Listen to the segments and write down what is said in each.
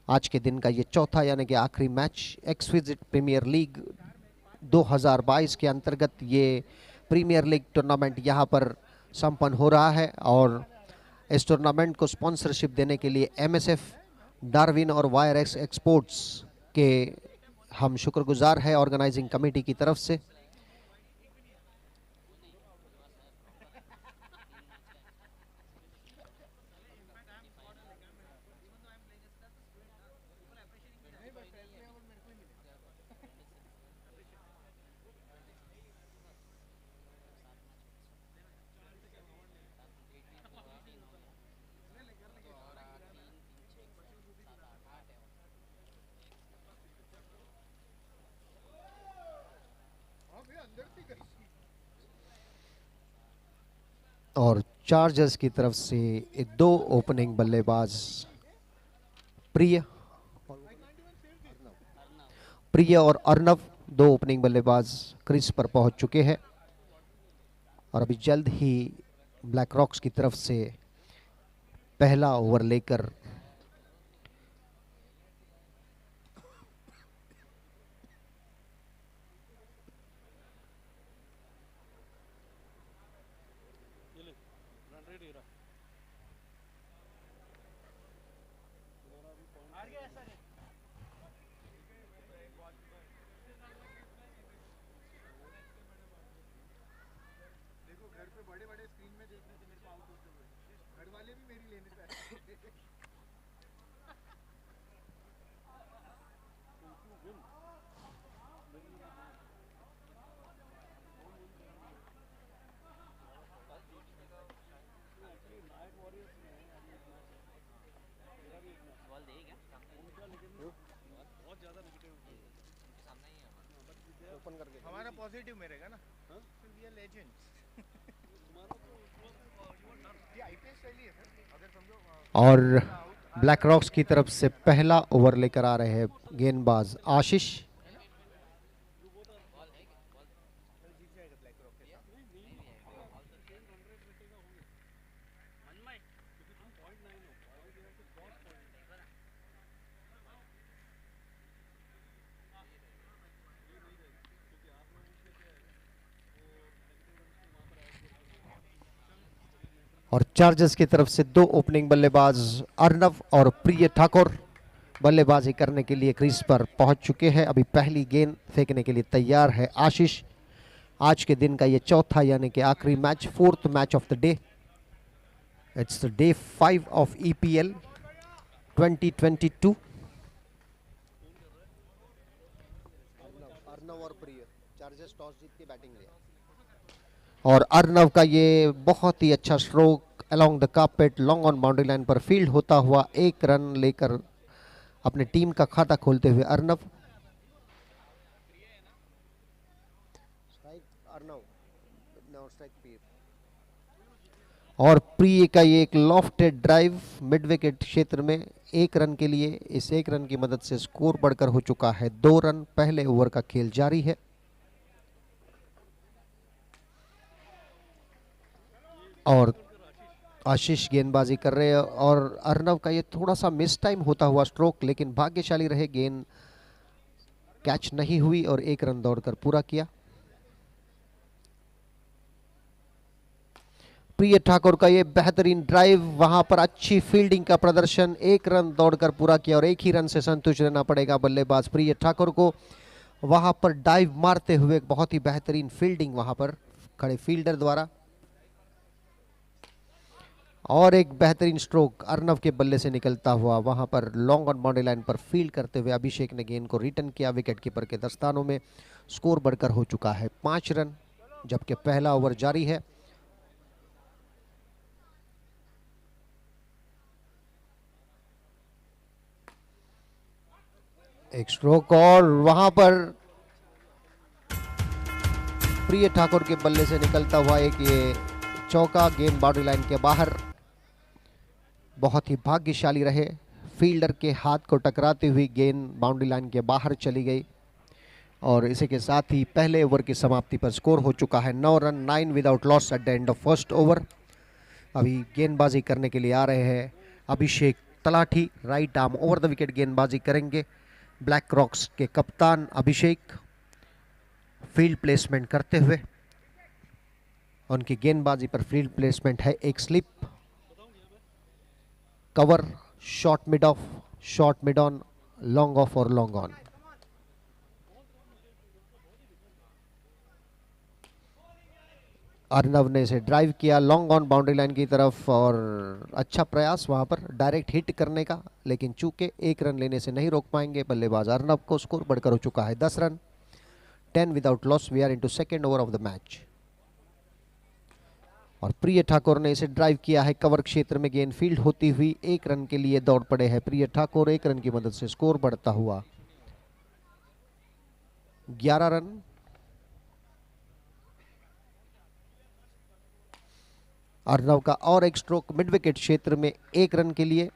आज के दिन का ये चौथा यानी कि आखिरी मैच एक्सक्विजिट प्रीमियर लीग 2022 के अंतर्गत ये प्रीमियर लीग टूर्नामेंट यहाँ पर संपन्न हो रहा है। और इस टूर्नामेंट को स्पॉन्सरशिप देने के लिए एमएसएफ, डार्विन और वायरएक्स एक्सपोर्ट्स के हम शुक्रगुजार हैं ऑर्गेनाइजिंग कमेटी की तरफ से। और चार्जर्स की तरफ से दो ओपनिंग बल्लेबाज प्रिय और अर्नव, दो ओपनिंग बल्लेबाज क्रीज पर पहुंच चुके हैं। और अभी जल्द ही ब्लैक रॉक्स की तरफ से पहला ओवर लेकर हमारा पॉजिटिव में रहेगा ना। We are legends. ये आईपीएस शैली है सर, अगर समझो। और ब्लैक रॉक्स की तरफ से पहला ओवर लेकर आ रहे हैं गेंदबाज आशीष। और चार्जर्स की तरफ से दो ओपनिंग बल्लेबाज अर्नव और प्रिय ठाकुर बल्लेबाजी करने के लिए क्रीज पर पहुंच चुके हैं। अभी पहली गेंद फेंकने के लिए तैयार है आशीष। आज के दिन का ये चौथा यानी कि आखिरी match, fourth match of the day. It's day 5 of EPL 2022। Arnav और प्रिय चार्जर्स टॉस जीत के बैटिंग लिया और अर्नव का ये बहुत ही अच्छा stroke along the carpet long on boundary line पर फील्ड होता हुआ एक रन लेकर अपने टीम का खाता खोलते हुए अर्नव। और प्रिय का ये एक लॉफ्टेड ड्राइव मिड विकेट क्षेत्र में एक रन के लिए, इस एक रन की मदद से स्कोर बढ़कर हो चुका है 2 रन। पहले ओवर का खेल जारी है। और आशीष गेंदबाजी कर रहे हैं और अर्नव का ये थोड़ा सा मिस टाइम होता हुआ स्ट्रोक, लेकिन भाग्यशाली रहे, गेंद कैच नहीं हुई और एक रन दौड़कर पूरा किया। प्रिय ठाकुर का ये बेहतरीन ड्राइव, वहां पर अच्छी फील्डिंग का प्रदर्शन, एक रन दौड़कर पूरा किया और एक ही रन से संतुष्ट रहना पड़ेगा बल्लेबाज प्रिय ठाकुर को। वहां पर डाइव मारते हुए बहुत ही बेहतरीन फील्डिंग वहां पर खड़े फील्डर द्वारा। और एक बेहतरीन स्ट्रोक अर्नव के बल्ले से निकलता हुआ वहां पर लॉन्ग ऑन बाउंड्री लाइन पर फील्ड करते हुए अभिषेक ने गेंद को रिटर्न किया विकेट कीपर के दस्तानों में। स्कोर बढ़कर हो चुका है 5 रन, जबकि पहला ओवर जारी है। एक स्ट्रोक और वहां पर प्रिय ठाकुर के बल्ले से निकलता हुआ एक ये चौका, गेंद बाउंड्री लाइन के बाहर। बहुत ही भाग्यशाली रहे, फील्डर के हाथ को टकराती हुई गेंद बाउंड्री लाइन के बाहर चली गई और इसी के साथ ही पहले ओवर की समाप्ति पर स्कोर हो चुका है 9 run, 9 without loss at the end of first over. अभी गेंदबाजी करने के लिए आ रहे हैं Abhishek Talathi right arm over the wicket गेंदबाजी करेंगे। ब्लैक रॉक्स के कप्तान अभिषेक फील्ड प्लेसमेंट करते हुए, उनकी गेंदबाजी पर फील्ड प्लेसमेंट है एक slip, cover, short mid of, short mid on, long off और लॉन्ग ऑन। अर्नव ने इसे ड्राइव किया लॉन्ग ऑन बाउंड्री लाइन की तरफ और अच्छा प्रयास वहां पर डायरेक्ट हिट करने का, लेकिन चूंकि एक रन लेने से नहीं रोक पाएंगे बल्लेबाज अर्नव को। स्कोर बढ़कर हो चुका है 10 run, 10 without loss. We are into second over of the match. और प्रिय ठाकुर ने इसे ड्राइव किया है कवर क्षेत्र में, गेंद फील्ड होती हुई 1 रन के लिए दौड़ पड़े हैं प्रिय ठाकुर। 1 रन की मदद से स्कोर बढ़ता हुआ 11 रन। अर्नव का और एक स्ट्रोक मिड विकेट क्षेत्र में 1 रन के लिए।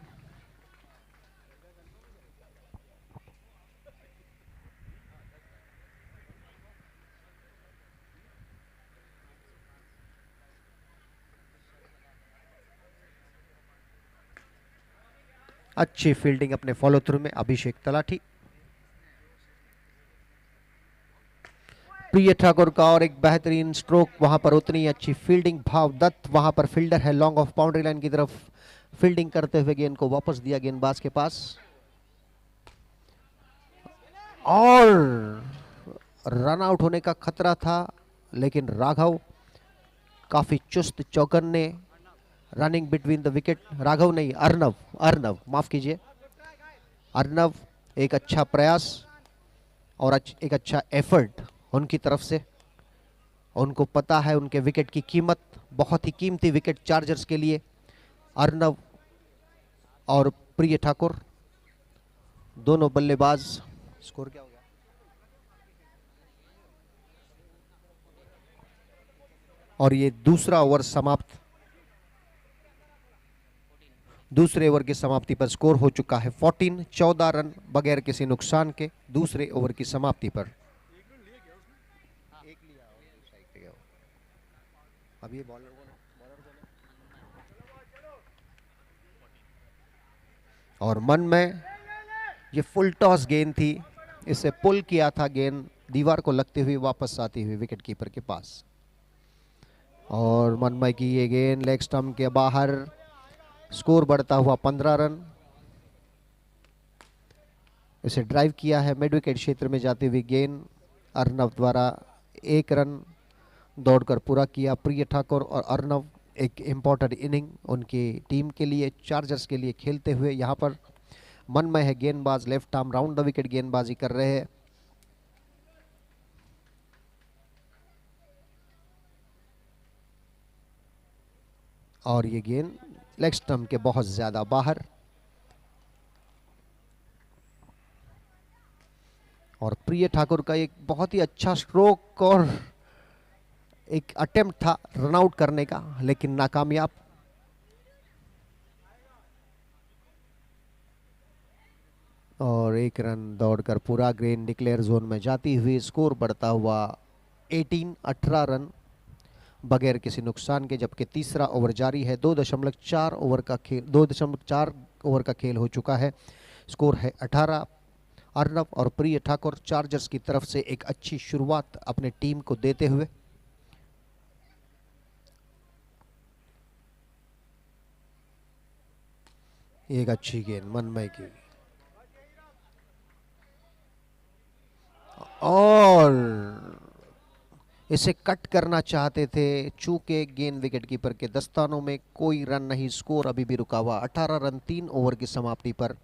अच्छी फील्डिंग अपने फॉलो थ्रू में अभिषेक तलाठी। प्रिय ठाकुर का और एक बेहतरीन स्ट्रोक, वहां पर उतनी अच्छी फील्डिंग। भाव दत्त वहां पर फील्डर है, लॉन्ग ऑफ बाउंड्री लाइन की तरफ फील्डिंग करते हुए गेंद को वापस दिया गेंदबाज के पास। और रन आउट होने का खतरा था, लेकिन राघव काफी चुस्त चौकन्ने, running between the wicket. Raghav नहीं, अर्नव, अर्नव माफ कीजिए, अर्नव। एक अच्छा प्रयास और एक अच्छा एफर्ट उनकी तरफ से। उनको पता है उनके विकेट की कीमत, बहुत ही कीमती विकेट चार्जर्स के लिए। अर्नव और प्रिय ठाकुर दोनों बल्लेबाज। स्कोर क्या हो गया? और ये दूसरा ओवर समाप्त, दूसरे ओवर की समाप्ति पर स्कोर हो चुका है 14, 14 रन बगैर किसी नुकसान के दूसरे ओवर की समाप्ति पर। अब ये बॉलर और मन में ये फुल टॉस गेंद थी, इसे पुल किया था, गेंद दीवार को लगती हुई वापस आती हुई विकेट कीपर के पास। और मनमय की ये गेंद लेग स्टंप के बाहर, स्कोर बढ़ता हुआ 15 रन। इसे ड्राइव किया है मिड विकेट क्षेत्र में जाती हुई गेंद, अर्नव द्वारा 1 रन दौड़कर पूरा किया। प्रिय ठाकुर और अर्नव एक इंपॉर्टेंट इनिंग उनकी टीम के लिए, चार्जर्स के लिए खेलते हुए। यहाँ पर मनमय है गेंदबाज, left arm round the wicket गेंदबाजी कर रहे हैं। और ये गेंद लेग स्टंप के बहुत ज्यादा बाहर। और प्रिय ठाकुर का एक बहुत ही अच्छा स्ट्रोक और एक अटेम्प्ट था रन आउट करने का, लेकिन नाकामयाब। और 1 रन दौड़कर पूरा, ग्रीन डिक्लेयर जोन में जाती हुई स्कोर बढ़ता हुआ 18 रन बगैर किसी नुकसान के। जबकि तीसरा ओवर जारी है, 2.4 ओवर का खेल, 2.4 ओवर का खेल हो चुका है। स्कोर है 18। अर्नव और प्रिय ठाकुर चार्जर्स की तरफ से एक अच्छी शुरुआत अपने टीम को देते हुए। एक अच्छी गेंद मनमय की, और इसे कट करना चाहते थे, चूंकि गेंद विकेट कीपर के दस्तानों में, कोई रन नहीं। स्कोर अभी भी रुका हुआ 18 रन 3 ओवर की समाप्ति पर।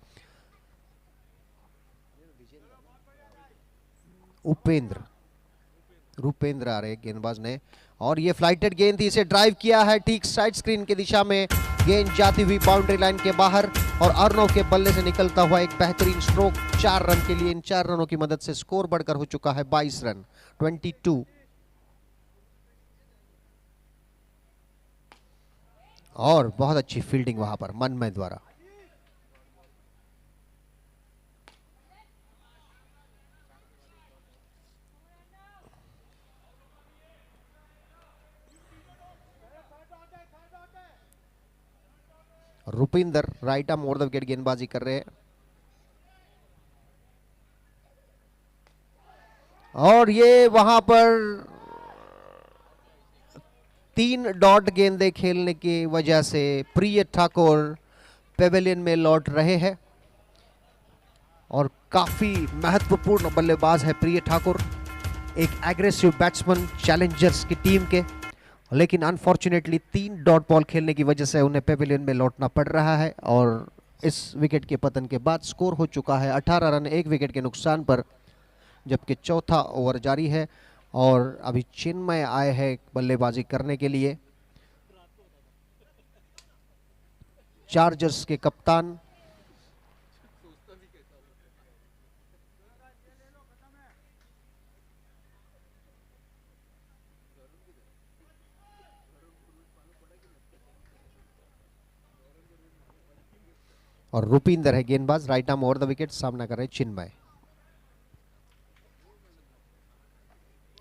रूपेंद्र आ रहे गेंदबाज ने, और ये फ्लाइटेड गेंद थी, इसे ड्राइव किया है ठीक साइड स्क्रीन की दिशा में, गेंद जाती हुई बाउंड्री लाइन के बाहर। और अर्नव के बल्ले से निकलता हुआ एक बेहतरीन स्ट्रोक 4 रन के लिए। इन 4 रनों की मदद से स्कोर बढ़कर हो चुका है 22 रन, 22। और बहुत अच्छी फील्डिंग वहां पर मनमय द्वारा। Rupinder right arm over the wicket गेंदबाजी कर रहे हैं और ये वहां पर 3 डॉट गेंदें खेलने की वजह से प्रिय ठाकुर पेवेलियन में लौट रहे हैं और काफी महत्वपूर्ण बल्लेबाज है प्रिय ठाकुर, एक एग्रेसिव बैट्समैन चैलेंजर्स की टीम के, लेकिन अनफॉर्चुनेटली 3 डॉट बॉल खेलने की वजह से उन्हें पेवेलियन में लौटना पड़ रहा है और इस विकेट के पतन के बाद स्कोर हो चुका है 18 रन 1 विकेट के नुकसान पर, जबकि चौथा ओवर जारी है और अभी चिन्मय आए हैं बल्लेबाजी करने के लिए। चार्जर्स के कप्तान और रुपिंदर है गेंदबाज, right arm over the wicket, सामना कर रहे चिन्मय।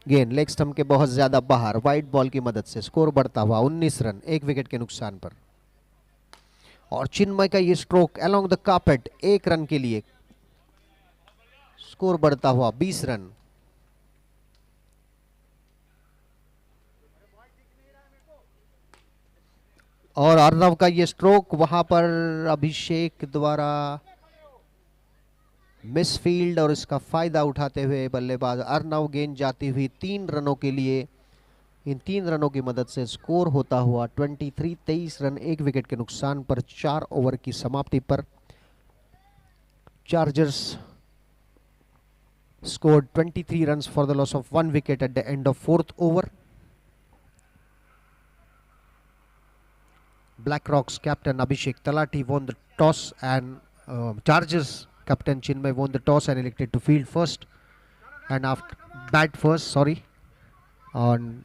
गेंद लेग स्टंप के बहुत ज्यादा बाहर, वाइड बॉल की मदद से स्कोर बढ़ता हुआ 19 रन 1 विकेट के नुकसान पर और चिन्मय का ये stroke along the carpet 1 run के लिए, स्कोर बढ़ता हुआ 20 रन। और अर्नव का ये स्ट्रोक वहां पर अभिषेक द्वारा मिसफील्ड और इसका फायदा उठाते हुए बल्लेबाज अर्नव, गेंद जाती हुई 3 रनों के लिए, इन 3 रनों की मदद से स्कोर होता हुआ 23 रन 1 विकेट के नुकसान पर 4 ओवर की समाप्ति पर chargers scored 23 runs for the loss of 1 wicket at the end of 4th over. BlackRock's captain Abhishek Talati won the toss and Chargers captain Chinmay won the toss and elected to field first and after bat first, sorry. On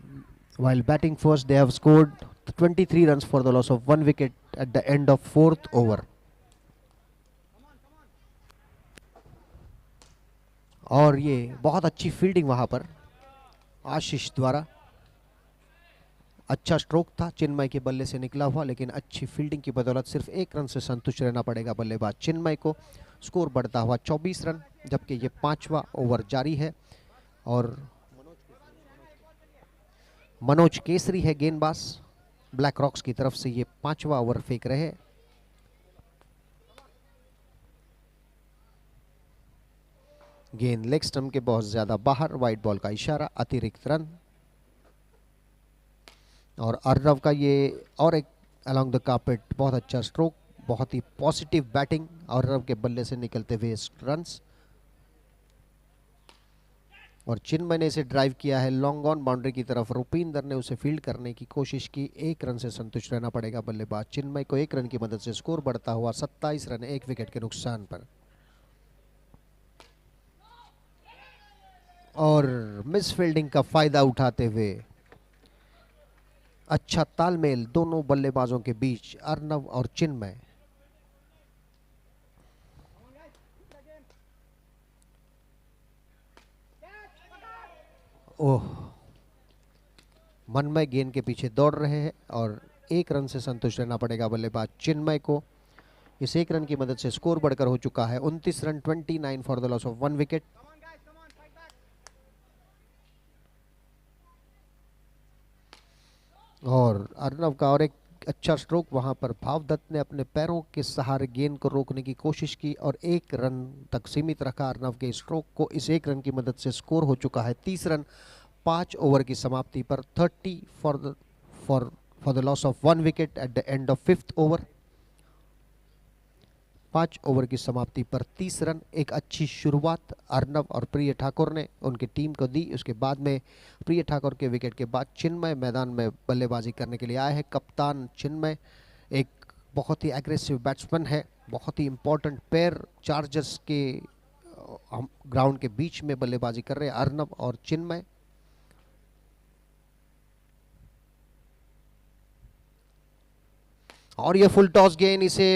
while batting first, they have scored 23 runs for the loss of 1 wicket at the end of 4th over. और ये बहुत अच्छी fielding वहां पर आशीष द्वारा, अच्छा stroke था चिन्मय के बल्ले से निकला हुआ, लेकिन अच्छी फील्डिंग की बदौलत सिर्फ 1 रन से संतुष्ट रहना पड़ेगा बल्लेबाज चिन्मय को। स्कोर बढ़ता हुआ 24 रन, जबकि ये 5वां ओवर जारी है और मनोज केसरी है गेंदबाज, ब्लैक रॉक्स की तरफ से ये 5वां ओवर फेंक रहे हैं। गेंद लेग स्टंप के बहुत ज्यादा बाहर, वाइड बॉल का इशारा, अतिरिक्त रन। और अर्नव का ये और एक अलोंग द कार्पेट बहुत अच्छा स्ट्रोक, बहुत ही पॉजिटिव बैटिंग, अर्नव के बल्ले से निकलते हुए रन्स। और चिन्मय ने इसे ड्राइव किया है लॉन्ग ऑन बाउंड्री की तरफ, रुपिंदर ने उसे फील्ड करने की कोशिश की, 1 रन से संतुष्ट रहना पड़ेगा बल्लेबाज चिन्मय को। 1 रन की मदद से स्कोर बढ़ता हुआ 27 रन 1 विकेट के नुकसान पर। और मिस फील्डिंग का फायदा उठाते हुए अच्छा तालमेल दोनों बल्लेबाजों के बीच, अर्नव और चिन्मय। ओह, मनमय गेंद के पीछे दौड़ रहे हैं और 1 रन से संतुष्ट रहना पड़ेगा बल्लेबाज चिन्मय को। इस 1 रन की मदद से स्कोर बढ़कर हो चुका है 29 run 29 for the loss of 1 wicket. और अर्नव का और एक अच्छा स्ट्रोक, वहां पर भावदत्त ने अपने पैरों के सहारे गेंद को रोकने की कोशिश की और 1 रन तक सीमित रखा अर्नव के स्ट्रोक को। इस 1 रन की मदद से स्कोर हो चुका है 30 रन 5 ओवर की समाप्ति पर, 30 for the loss of 1 wicket eight the end of 5th over. 5 over की समाप्ति पर 30 रन, एक अच्छी शुरुआत अर्नव और प्रिय ठाकुर ने उनकी टीम को दी। उसके बाद में प्रिय ठाकुर के विकेट के बाद चिन्मय मैदान में बल्लेबाजी करने के लिए आए हैं। कप्तान चिन्मय एक बहुत ही एग्रेसिव बैट्समैन है, बहुत ही इंपॉर्टेंट पेयर चार्जर्स के ग्राउंड के बीच में बल्लेबाजी कर रहे हैं अर्नव और चिन्मय। और ये फुल टॉस गेंद इसे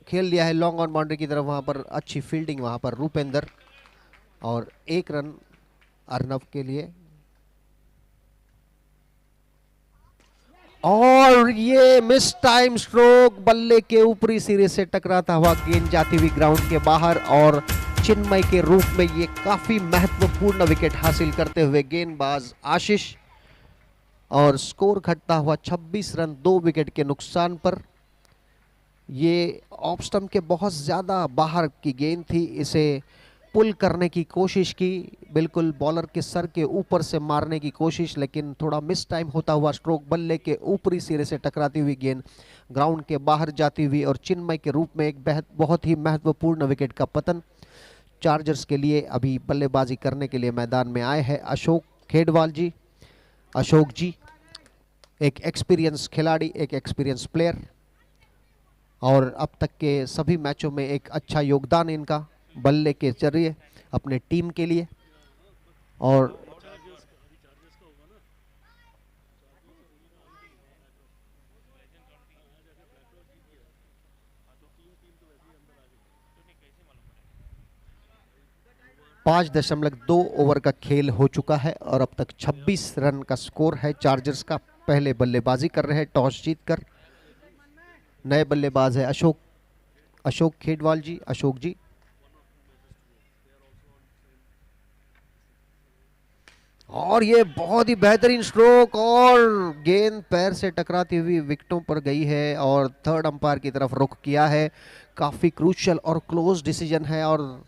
खेल लिया है लॉन्ग ऑन बाउंड्री की तरफ, वहां पर अच्छी फील्डिंग वहां पर रूपेंद्र, और 1 रन अर्नव के लिए। और ये मिस टाइम स्ट्रोक, बल्ले के ऊपरी सिरे से टकराता हुआ गेंद जाती हुई ग्राउंड के बाहर और चिन्मय के रूप में ये काफी महत्वपूर्ण विकेट हासिल करते हुए गेंदबाज आशीष, और स्कोर घटता हुआ 26 रन 2 विकेट के नुकसान पर। ये ऑफ स्टंप के बहुत ज़्यादा बाहर की गेंद थी, इसे पुल करने की कोशिश की, बिल्कुल बॉलर के सर के ऊपर से मारने की कोशिश, लेकिन थोड़ा मिस टाइम होता हुआ स्ट्रोक, बल्ले के ऊपरी सिरे से टकराती हुई गेंद ग्राउंड के बाहर जाती हुई और चिन्मय के रूप में एक बहुत ही महत्वपूर्ण विकेट का पतन। चार्जर्स के लिए अभी बल्लेबाजी करने के लिए मैदान में आए हैं अशोक खेडवाल जी। अशोक जी एक एक्सपीरियंस खिलाड़ी, एक एक्सपीरियंस प्लेयर, और अब तक के सभी मैचों में एक अच्छा योगदान इनका बल्ले के जरिए अपने टीम के लिए। और पाँच 5.2 ओवर का खेल हो चुका है और अब तक 26 रन का स्कोर है चार्जर्स का। पहले बल्लेबाजी कर रहे हैं टॉस जीतकर। नए बल्लेबाज है अशोक खेडवाल जी। अशोक जी और ये बहुत ही बेहतरीन स्ट्रोक, और गेंद पैर से टकराती हुई विकेटों पर गई है और थर्ड अंपायर की तरफ रुख किया है। काफी क्रूशियल और क्लोज डिसीजन है और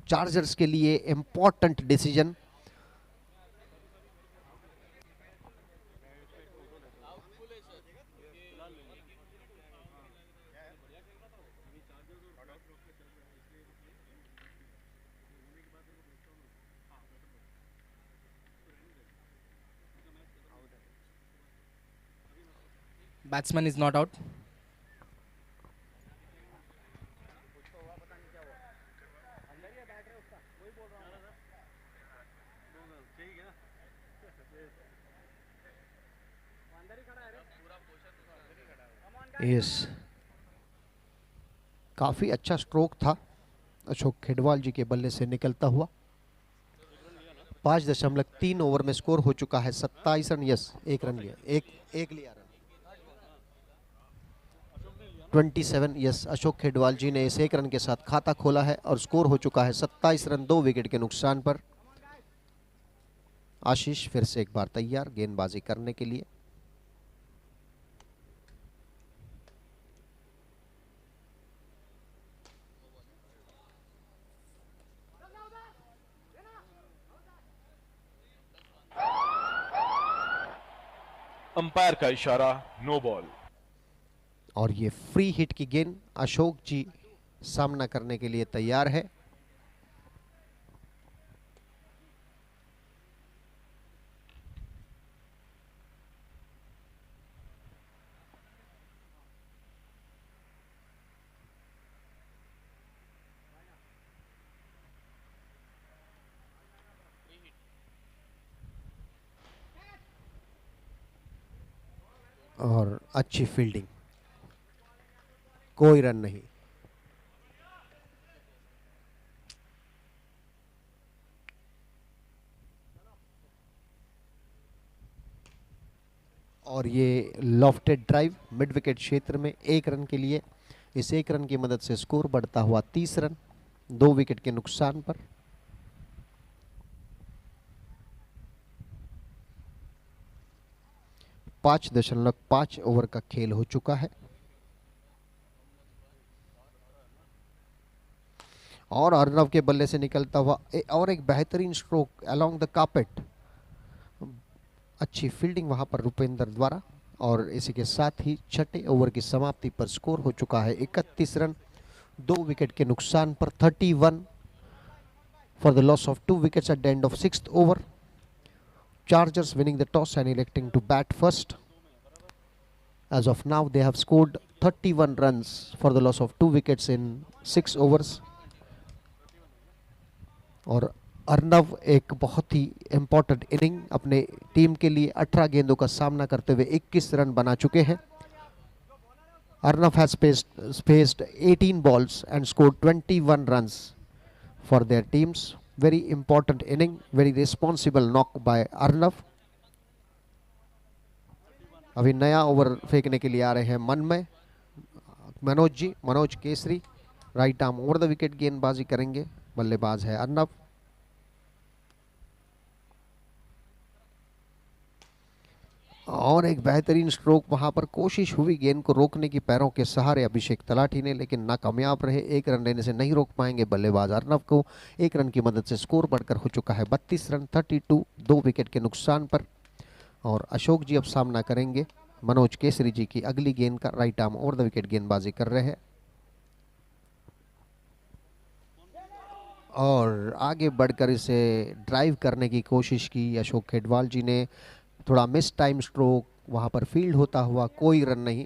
चार्जर्स के लिए important decision. Batsman is not out. Yes, काफी अच्छा स्ट्रोक था अशोक खेडवाल जी के बल्ले से निकलता हुआ। 5.3 ओवर में स्कोर हो चुका है 27 रन। यस, एक रन लिया, एक लिया रन 27। यस, अशोक खेडवाल जी ने इस एक रन के साथ खाता खोला है और स्कोर हो चुका है 27 रन 2 विकेट के नुकसान पर। आशीष फिर से एक बार तैयार गेंदबाजी करने के लिए। अंपायर का इशारा, नो बॉल। और ये फ्री हिट की गेंद अशोक जी सामना करने के लिए तैयार है। और अच्छी फील्डिंग, कोई रन नहीं। और ये लॉफ्टेड ड्राइव मिड विकेट क्षेत्र में एक रन के लिए। इस एक रन की मदद से स्कोर बढ़ता हुआ 30 रन 2 विकेट के नुकसान पर। पाँच 5.5 ओवर का खेल हो चुका है और अर्नव के बल्ले से निकलता हुआ और एक बेहतरीन स्ट्रोक अलोंग द कार्पेट। अच्छी फील्डिंग वहां पर रुपेंद्र द्वारा। और इसी के साथ ही छठे ओवर की समाप्ति पर स्कोर हो चुका है 31 रन 2 विकेट के नुकसान पर। 31 for the loss of 2 wickets eight the end of 6th over. Chargers winning the toss and electing to bat first. As of now, they have scored 31 runs for the loss of 2 wickets in 6 overs. और अर्नव एक बहुत ही important inning अपने team के लिए 18 गेंदों का सामना करते हुए 21 रन बना चुके हैं। Arnav has faced 18 balls and scored 21 runs for their teams. Very important inning, very responsible knock by Arnav. अभी नया ओवर फेंकने के लिए आ रहे हैं Manoj ji, Manoj Kesari. Right arm over the wicket गेंदबाजी करेंगे। बल्लेबाज है अर्नब। और एक बेहतरीन स्ट्रोक वहां पर कोशिश हुई गेंद को रोकने की पैरों के सहारे अभिषेक तलाठी ने, लेकिन नाकामयाब रहे। एक रन लेने से नहीं रोक पाएंगे बल्लेबाज अर्नब को। एक रन की मदद से स्कोर बढ़कर हो चुका है 32 रन 32, 2 विकेट के नुकसान पर। और अशोक जी अब सामना करेंगे मनोज केसरी जी की अगली गेंद का। Right arm over the wicket गेंदबाजी कर रहे हैं। और आगे बढ़कर इसे ड्राइव करने की कोशिश की अशोक खेडवाल जी ने। थोड़ा मिस टाइम स्ट्रोक, वहां पर फील्ड होता हुआ कोई रन नहीं।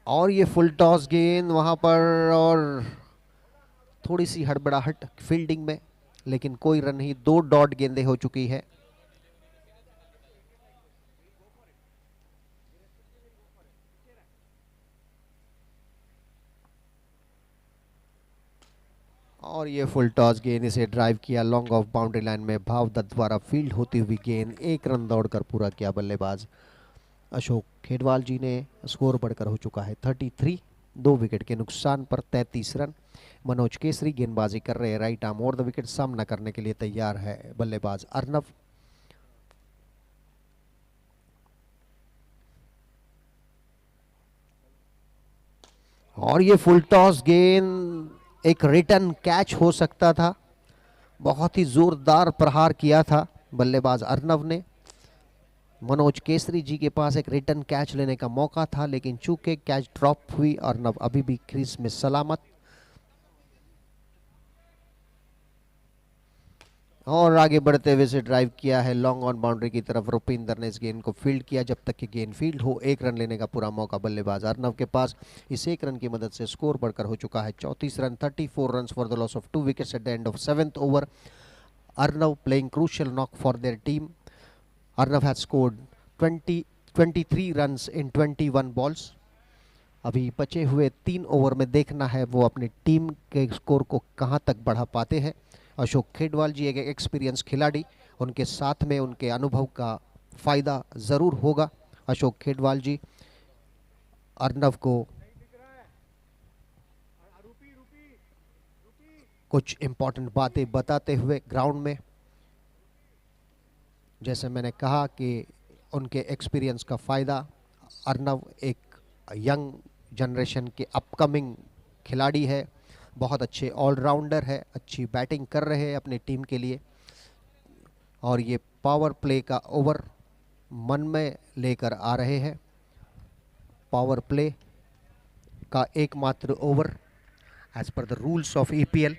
और ये फुल टॉस गेंद वहां पर, और थोड़ी सी हड़बड़ाहट फील्डिंग में, लेकिन कोई रन नहीं। 2 डॉट गेंदें हो चुकी है। और ये फुल टॉस गेंद, इसे ड्राइव किया लॉन्ग ऑफ बाउंड्री लाइन में। भाव दत्त द्वारा फील्ड होती हुई गेंद, 1 रन दौड़कर पूरा किया बल्लेबाज अशोक खेडवाल जी ने। स्कोर बढ़कर हो चुका है 33, 2 विकेट के नुकसान पर 33 रन। मनोज केसरी गेंदबाजी कर रहे हैं right arm over the wicket. सामना करने के लिए तैयार है बल्लेबाज अर्नब। और ये फुल टॉस गेंद एक रिटर्न कैच हो सकता था। बहुत ही जोरदार प्रहार किया था बल्लेबाज अर्नब ने। मनोज केसरी जी के पास एक रिटर्न कैच लेने का मौका था, लेकिन चूंकि कैच ड्रॉप हुई, अर्नब अभी भी क्रीज में सलामत। और आगे बढ़ते हुए से ड्राइव किया है लॉन्ग ऑन बाउंड्री की तरफ। रुपिंदर ने इस गेंद को फील्ड किया। जब तक कि गेंद फील्ड हो, 1 रन लेने का पूरा मौका बल्लेबाज अर्नब के पास। इस 1 रन की मदद से स्कोर बढ़कर हो चुका है 34 run 34 run for the loss of 2 wickets eight the end of 7th over. Arnab playing crucial knock for their team. Arnab has scored 23 runs in 21 balls. अभी बचे हुए 3 ओवर में देखना है वो अपनी टीम के स्कोर को कहां तक बढ़ा पाते हैं। अशोक खेडवाल जी एक एक्सपीरियंस खिलाड़ी, उनके साथ में उनके अनुभव का फायदा जरूर होगा। अशोक खेडवाल जी अर्नब को कुछ इंपॉर्टेंट बातें बताते हुए ग्राउंड में, जैसे मैंने कहा कि उनके एक्सपीरियंस का फायदा। अर्नब एक यंग जनरेशन के अपकमिंग खिलाड़ी है, बहुत अच्छे ऑलराउंडर है, अच्छी बैटिंग कर रहे हैं अपनी टीम के लिए। और ये पावर प्ले का ओवर मन में लेकर आ रहे हैं। पावर प्ले का एकमात्र over as per the rules of EPL.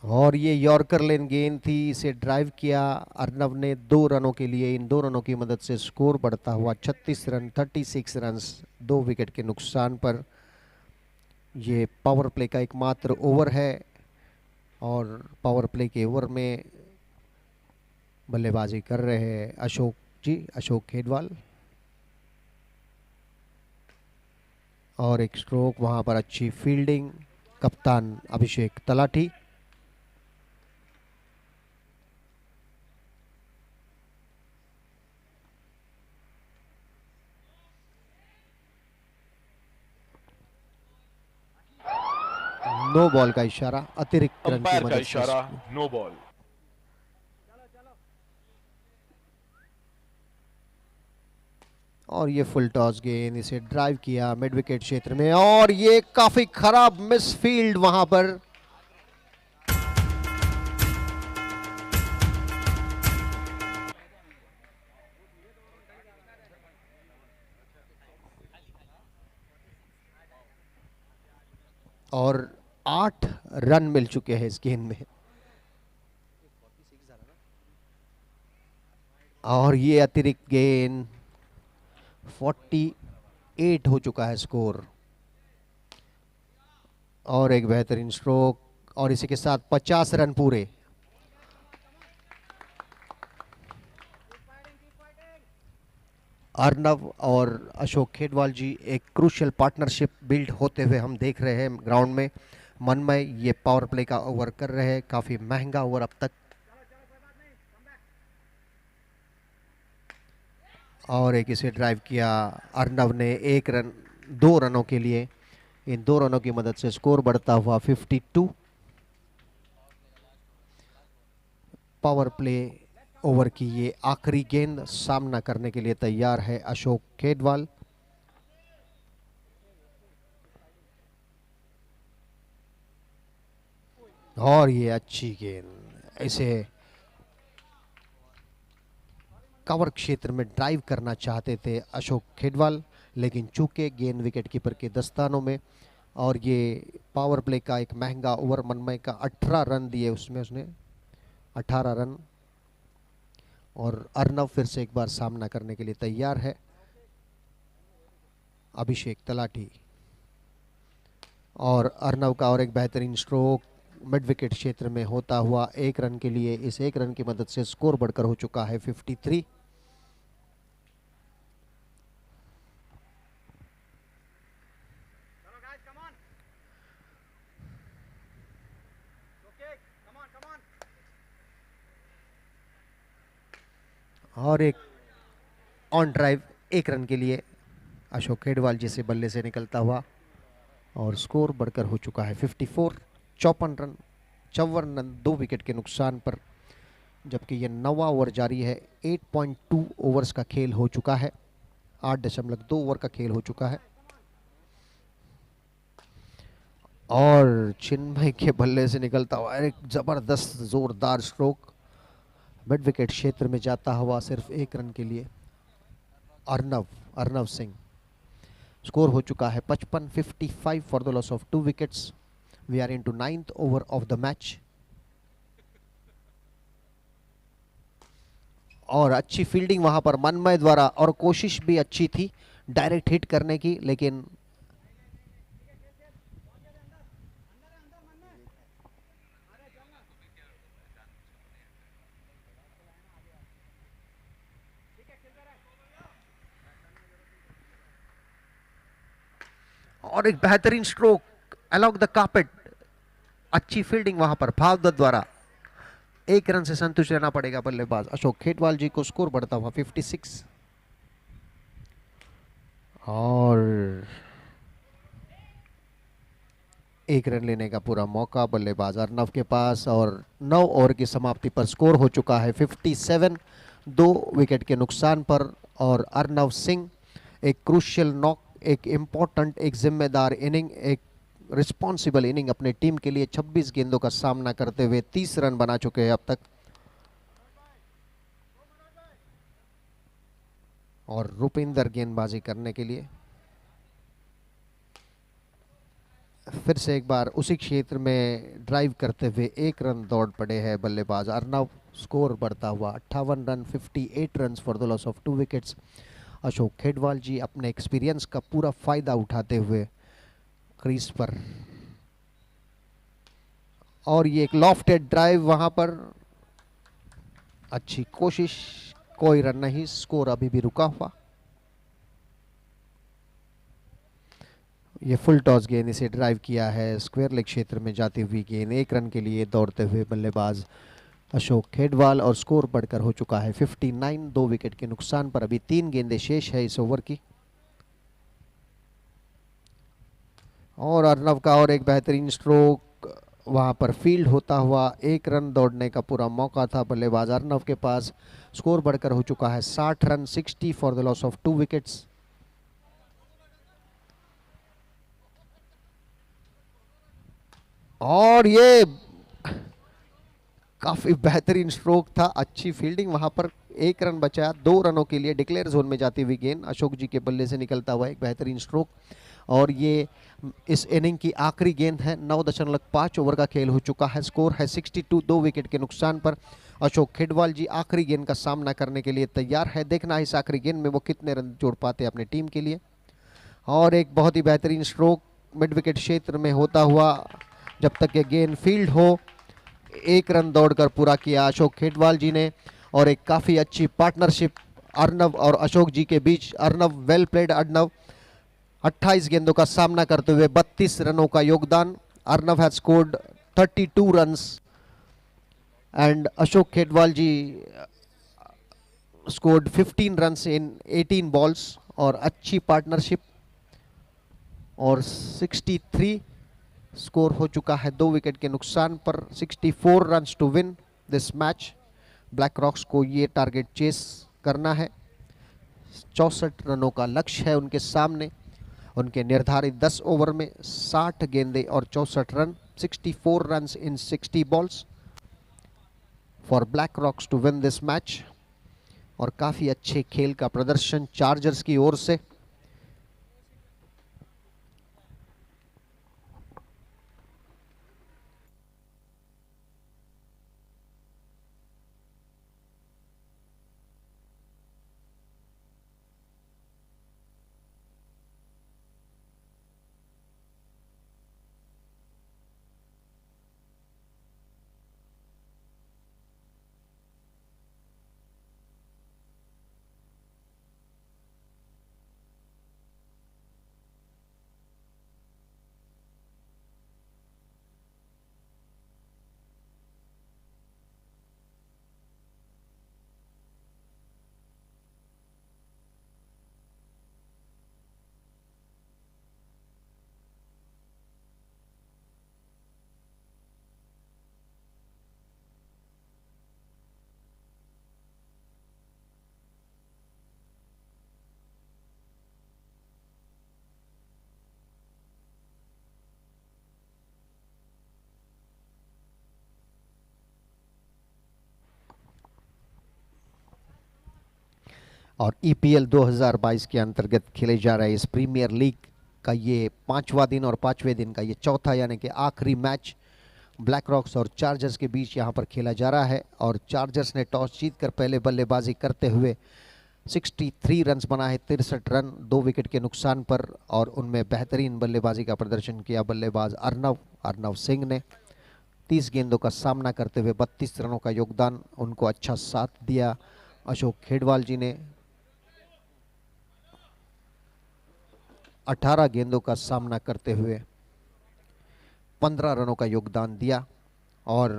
और ये यॉर्कर लेन गेंद थी, इसे ड्राइव किया अर्नब ने 2 रनों के लिए। इन 2 रनों की मदद से स्कोर बढ़ता हुआ 36 रन 36 रन, 2 विकेट के नुकसान पर। ये पावर प्ले का एकमात्र ओवर है और पावर प्ले के ओवर में बल्लेबाजी कर रहे हैं अशोक जी, अशोक खेडवाल। और एक स्ट्रोक, वहां पर अच्छी फील्डिंग, कप्तान अभिषेक तलाठी। नो बॉल का इशारा, अतिरिक्त रन की अंपायर का मदद से। इशारा, नो बॉल। और ये फुल टॉस गेंद, इसे ड्राइव किया मिड विकेट क्षेत्र में, और ये काफी खराब मिस फील्ड वहां पर। और 8 रन मिल चुके हैं इस गेंद में। और ये अतिरिक्त गेंद, 48 हो चुका है स्कोर। और एक बेहतरीन स्ट्रोक, और इसी के साथ 50 रन पूरे। अर्नव और अशोक खेडवाल जी एक क्रूशियल पार्टनरशिप बिल्ड होते हुए हम देख रहे हैं ग्राउंड में। मनमय ये पावर प्ले का ओवर कर रहे हैं, काफी महंगा ओवर अब तक। और एक इसे ड्राइव किया अर्नव ने, 1 रन 2 रनों के लिए। इन 2 रनों की मदद से स्कोर बढ़ता हुआ 52। पावर प्ले ओवर की ये आखिरी गेंद, सामना करने के लिए तैयार है अशोक खेडवाल। और ये अच्छी गेंद, इसे कवर क्षेत्र में ड्राइव करना चाहते थे अशोक खेडवाल, लेकिन चूके गेंद विकेट कीपर के दस्तानों में। और ये पावर प्ले का एक महंगा ओवर, मनमय का 18 रन दिए उसमें उसने 18 रन। और अर्नव फिर से एक बार सामना करने के लिए तैयार है, अभिषेक तलाठी। और अर्नव का और एक बेहतरीन स्ट्रोक मिड विकेट क्षेत्र में होता हुआ 1 रन के लिए। इस 1 रन की मदद से स्कोर बढ़कर हो चुका है 53। और एक ऑन ड्राइव 1 रन के लिए अशोक खेडवाल जी से बल्ले से निकलता हुआ, और स्कोर बढ़कर हो चुका है 54। 54 रन 54 रन 2 विकेट के नुकसान पर, जबकि ये 9वां ओवर जारी है। 8.2 ओवर्स का खेल हो चुका है, 8.2 ओवर का खेल हो चुका है। और चिन्मय के बल्ले से निकलता हुआ एक जबरदस्त जोरदार स्ट्रोक मिड विकेट क्षेत्र में जाता हुआ सिर्फ 1 रन के लिए। अर्नव सिंह। स्कोर हो चुका है 55, 55 for the loss of 2 wickets. We are into 9th over of the match. और अच्छी फील्डिंग वहां पर मनमय द्वारा, और कोशिश भी अच्छी थी डायरेक्ट हिट करने की, लेकिन और एक बेहतरीन स्ट्रोक अलोंग द कार्पेट। अच्छी फील्डिंग वहां पर भागवत द्वारा। 1 रन से संतुष्ट रहना पड़ेगा बल्लेबाज अशोक खेडवाल जी को। स्कोर बढ़ता हुआ 56। और 1 रन लेने का पूरा मौका बल्लेबाज अर्नव के पास। और 9 ओवर की समाप्ति पर स्कोर हो चुका है 57, 2 विकेट के नुकसान पर। और अर्नव सिंह एक क्रूशियल नॉक, एक इम्पोर्टेंट, एक जिम्मेदार इनिंग, एक रिस्पॉन्सिबल इनिंग अपने टीम के लिए 26 गेंदों का सामना करते हुए 30 रन बना चुके हैं अब तक। और रुपिंदर गेंदबाजी करने के लिए फिर से एक बार उसी क्षेत्र में ड्राइव करते हुए 1 रन दौड़ पड़े हैं बल्लेबाज अर्नव। स्कोर बढ़ता हुआ 58 run, 58 run for the loss of 2 wickets. Ashok Khedwal ji अपने एक्सपीरियंस का पूरा फायदा उठाते हुए क्रीज पर। और ये एक लॉफ्टेड ड्राइव वहां पर, अच्छी कोशिश, कोई रन नहीं, स्कोर अभी भी रुका हुआ। ये फुल टॉस गेंद, इसे ड्राइव किया है स्क्वायर लेग क्षेत्र में जाती हुई गेंद। 1 रन के लिए दौड़ते हुए बल्लेबाज अशोक खेडवाल। और स्कोर बढ़कर हो चुका है 59, 2 विकेट के नुकसान पर। अभी 3 गेंदें शेष है इस ओवर की। और अर्नव का और एक बेहतरीन स्ट्रोक वहां पर फील्ड होता हुआ 1 रन दौड़ने का पूरा मौका था बल्लेबाज अर्नव के पास। स्कोर बढ़कर हो चुका है 60 run, 60 for the loss of 2 wickets. और ये काफी बेहतरीन स्ट्रोक था, अच्छी फील्डिंग वहां पर। 1 रन बचा, 2 रनों के लिए डिक्लेयर जोन में जाती हुई गेंद अशोक जी के बल्ले से निकलता हुआ एक बेहतरीन स्ट्रोक। और ये इस इनिंग की आखिरी गेंद है। 9.5 ओवर का खेल हो चुका है। स्कोर है 62, 2 विकेट के नुकसान पर। अशोक खेडवाल जी आखिरी गेंद का सामना करने के लिए तैयार है। देखना है इस आखिरी गेंद में वो कितने रन जोड़ पाते हैं अपनी टीम के लिए। और एक बहुत ही बेहतरीन स्ट्रोक मिड विकेट क्षेत्र में होता हुआ, जब तक ये गेंद फील्ड हो, 1 रन दौड़कर पूरा किया अशोक खेडवाल जी ने। और एक काफ़ी अच्छी पार्टनरशिप अर्नव और अशोक जी के बीच। Arnav, well played Arnav. 28 गेंदों का सामना करते हुए 32 रनों का योगदान। Arnav has scored 32 runs and Ashok Khedwal ji scored 15 runs in 18 balls. और अच्छी पार्टनरशिप, और 63 स्कोर हो चुका है 2 विकेट के नुकसान पर। 64 runs to win this match. Black Rocks को ये टारगेट चेस करना है। 64 रनों का लक्ष्य है उनके सामने। उनके निर्धारित 10 ओवर में 60 गेंदें और 64 run. 64 runs in 60 balls for Black Rocks to win this match. और काफी अच्छे खेल का प्रदर्शन चार्जर्स की ओर से। और ईपीएल 2022 के अंतर्गत खेले जा रहे इस प्रीमियर लीग का ये 5वां दिन और 5वें दिन का ये चौथा यानी कि आखिरी मैच ब्लैक रॉक्स और चार्जर्स के बीच यहाँ पर खेला जा रहा है। और चार्जर्स ने टॉस जीतकर पहले बल्लेबाजी करते हुए 63 रन्स बनाए, 63 रन 2 विकेट के नुकसान पर। और उनमें बेहतरीन बल्लेबाजी का प्रदर्शन किया बल्लेबाज अर्नव सिंह ने। 30 गेंदों का सामना करते हुए 32 रनों का योगदान। उनको अच्छा साथ दिया अशोक खेडवाल जी ने। 18 गेंदों का सामना करते हुए 15 रनों का योगदान दिया और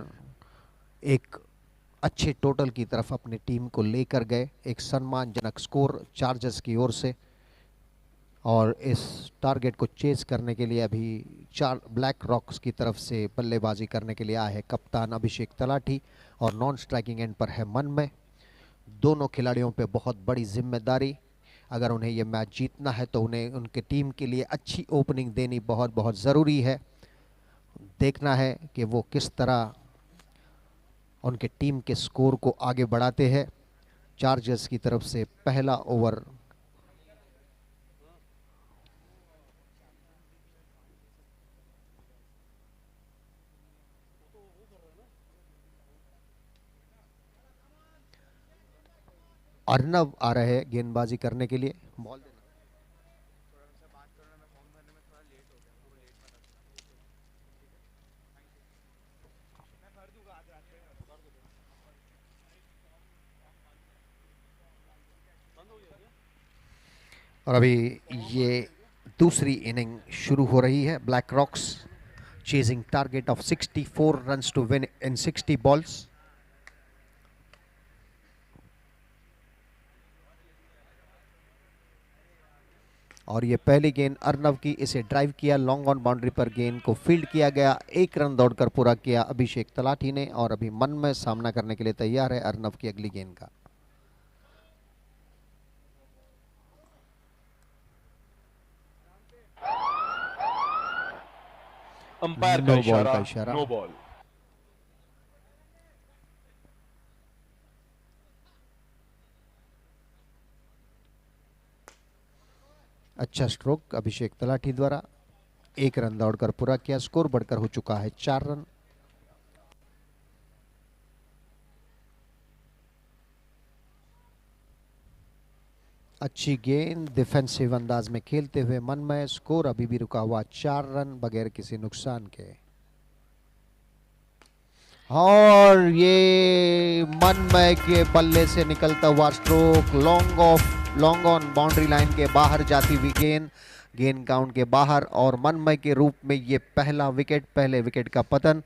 एक अच्छे टोटल की तरफ अपनी टीम को लेकर गए। एक सम्मानजनक स्कोर चार्जर्स की ओर से। और इस टारगेट को चेस करने के लिए अभी ब्लैक रॉक्स की तरफ से बल्लेबाजी करने के लिए आए हैं कप्तान अभिषेक तलाठी और नॉन स्ट्राइकिंग एंड पर है मनमय। दोनों खिलाड़ियों पे बहुत बड़ी जिम्मेदारी। अगर उन्हें ये मैच जीतना है तो उन्हें उनके टीम के लिए अच्छी ओपनिंग देनी बहुत बहुत ज़रूरी है। देखना है कि वो किस तरह उनके टीम के स्कोर को आगे बढ़ाते हैं। चार्जर्स की तरफ से पहला ओवर अर्नव आ रहे हैं गेंदबाजी करने के लिए। बॉल देना। और अभी ये दूसरी इनिंग शुरू हो रही है। Black Rocks chasing target of 64 runs to win in 60 balls. और ये पहली गेंद अर्नव की, इसे ड्राइव किया लॉन्ग ऑन बाउंड्री पर, गेंद को फील्ड किया गया। 1 रन दौड़कर पूरा किया अभिषेक तलाठी ने। और अभी मन में सामना करने के लिए तैयार है अर्नव की अगली गेंद का। अंपायर नो का बॉल का इशारा, इशारा। No ball. अच्छा स्ट्रोक अभिषेक तलाठी द्वारा। 1 रन दौड़कर पूरा किया। स्कोर बढ़कर हो चुका है 4 रन। अच्छी गेंद डिफेंसिव अंदाज में खेलते हुए मनमय। स्कोर अभी भी रुका हुआ 4 रन बगैर किसी नुकसान के। और ये मनमय के बल्ले से निकलता हुआ stroke, long on boundary line के बाहर जाती हुई गेंद काउंट के बाहर, और मनमय के रूप में ये पहले विकेट का पतन।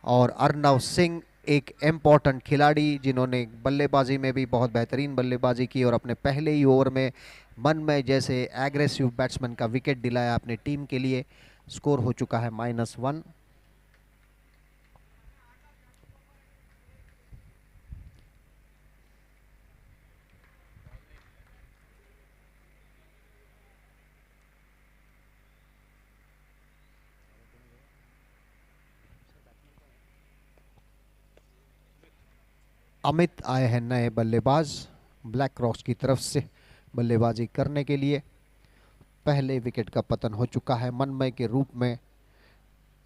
और अर्नव सिंह एक इम्पॉर्टेंट खिलाड़ी जिन्होंने बल्लेबाजी में भी बहुत बेहतरीन बल्लेबाजी की और अपने पहले ही ओवर में मनमय जैसे एग्रेसिव बैट्समैन का विकेट दिलाया अपनी टीम के लिए। स्कोर हो चुका है -1। अमित आए हैं नए बल्लेबाज ब्लैक रॉक्स की तरफ से बल्लेबाजी करने के लिए। पहले विकेट का पतन हो चुका है मनमय के रूप में।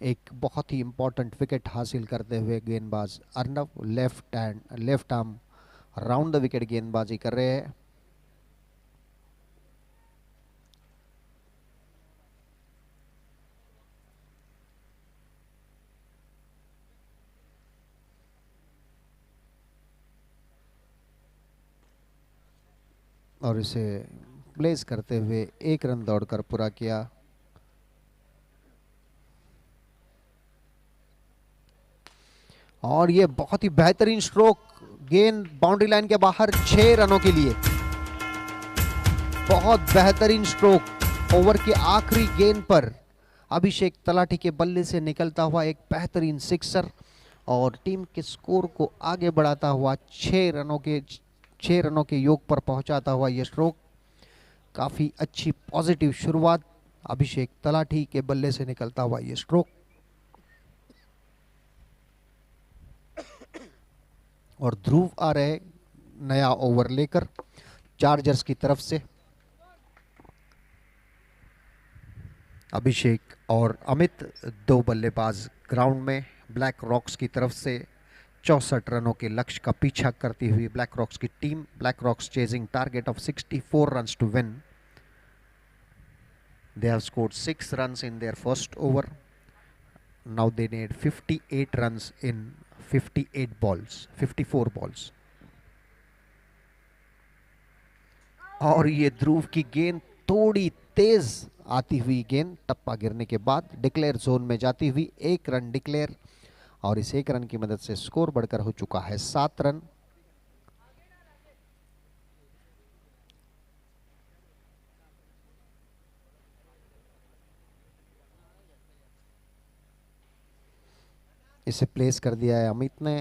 एक बहुत ही इंपॉर्टेंट विकेट हासिल करते हुए गेंदबाज Arnav left arm round the wicket गेंदबाजी कर रहे हैं। और इसे प्लेस करते हुए 1 रन दौड़कर पूरा किया। और ये बहुत ही बेहतरीन स्ट्रोक, गेंद बाउंड्री लाइन के बाहर 6 रनों के लिए। बहुत बेहतरीन स्ट्रोक। ओवर के आखिरी गेंद पर अभिषेक तलाठी के बल्ले से निकलता हुआ एक बेहतरीन सिक्सर और टीम के स्कोर को आगे बढ़ाता हुआ 6 रनों के योग पर पहुंचाता हुआ यह स्ट्रोक। काफ़ी अच्छी पॉजिटिव शुरुआत अभिषेक तलाठी के बल्ले से निकलता हुआ यह स्ट्रोक। और ध्रुव आ रहे नया ओवर लेकर चार्जर्स की तरफ से। अभिषेक और अमित 2 बल्लेबाज ग्राउंड में ब्लैक रॉक्स की तरफ से 64 रनों के लक्ष्य का पीछा करती हुई ब्लैक रॉक्स की टीम। Black Rocks chasing target of 64 runs to win. They have scored 6 runs in their first over. Now they need 58 runs in 54 balls. और ये ध्रुव की गेंद थोड़ी तेज आती हुई गेंद टप्पा गिरने के बाद डिक्लेयर जोन में जाती हुई 1 रन डिक्लेयर, और इस 1 रन की मदद से स्कोर बढ़कर हो चुका है 7 रन। इसे प्लेस कर दिया है अमित ने।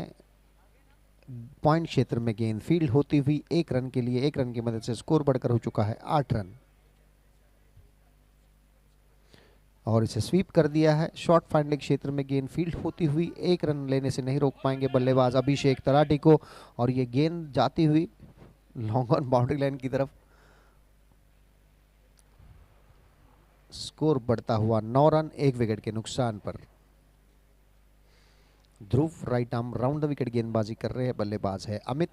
पॉइंट क्षेत्र में गेंद फील्ड होती हुई 1 रन के लिए 1 रन की मदद से स्कोर बढ़कर हो चुका है 8 रन। और इसे स्वीप कर दिया है। शॉर्ट फाइंडिंग क्षेत्र में गेंद फील्ड होती हुई 1 रन लेने से नहीं रोक पाएंगे बल्लेबाज अभिषेक तलाठी को, और ये गेंद जाती हुई लॉन्ग ऑन बाउंड्री लाइन की तरफ। स्कोर बढ़ता हुआ 9 रन 1 विकेट के नुकसान पर। Dhruv right arm round the wicket गेंदबाजी कर रहे हैं, बल्लेबाज है अमित।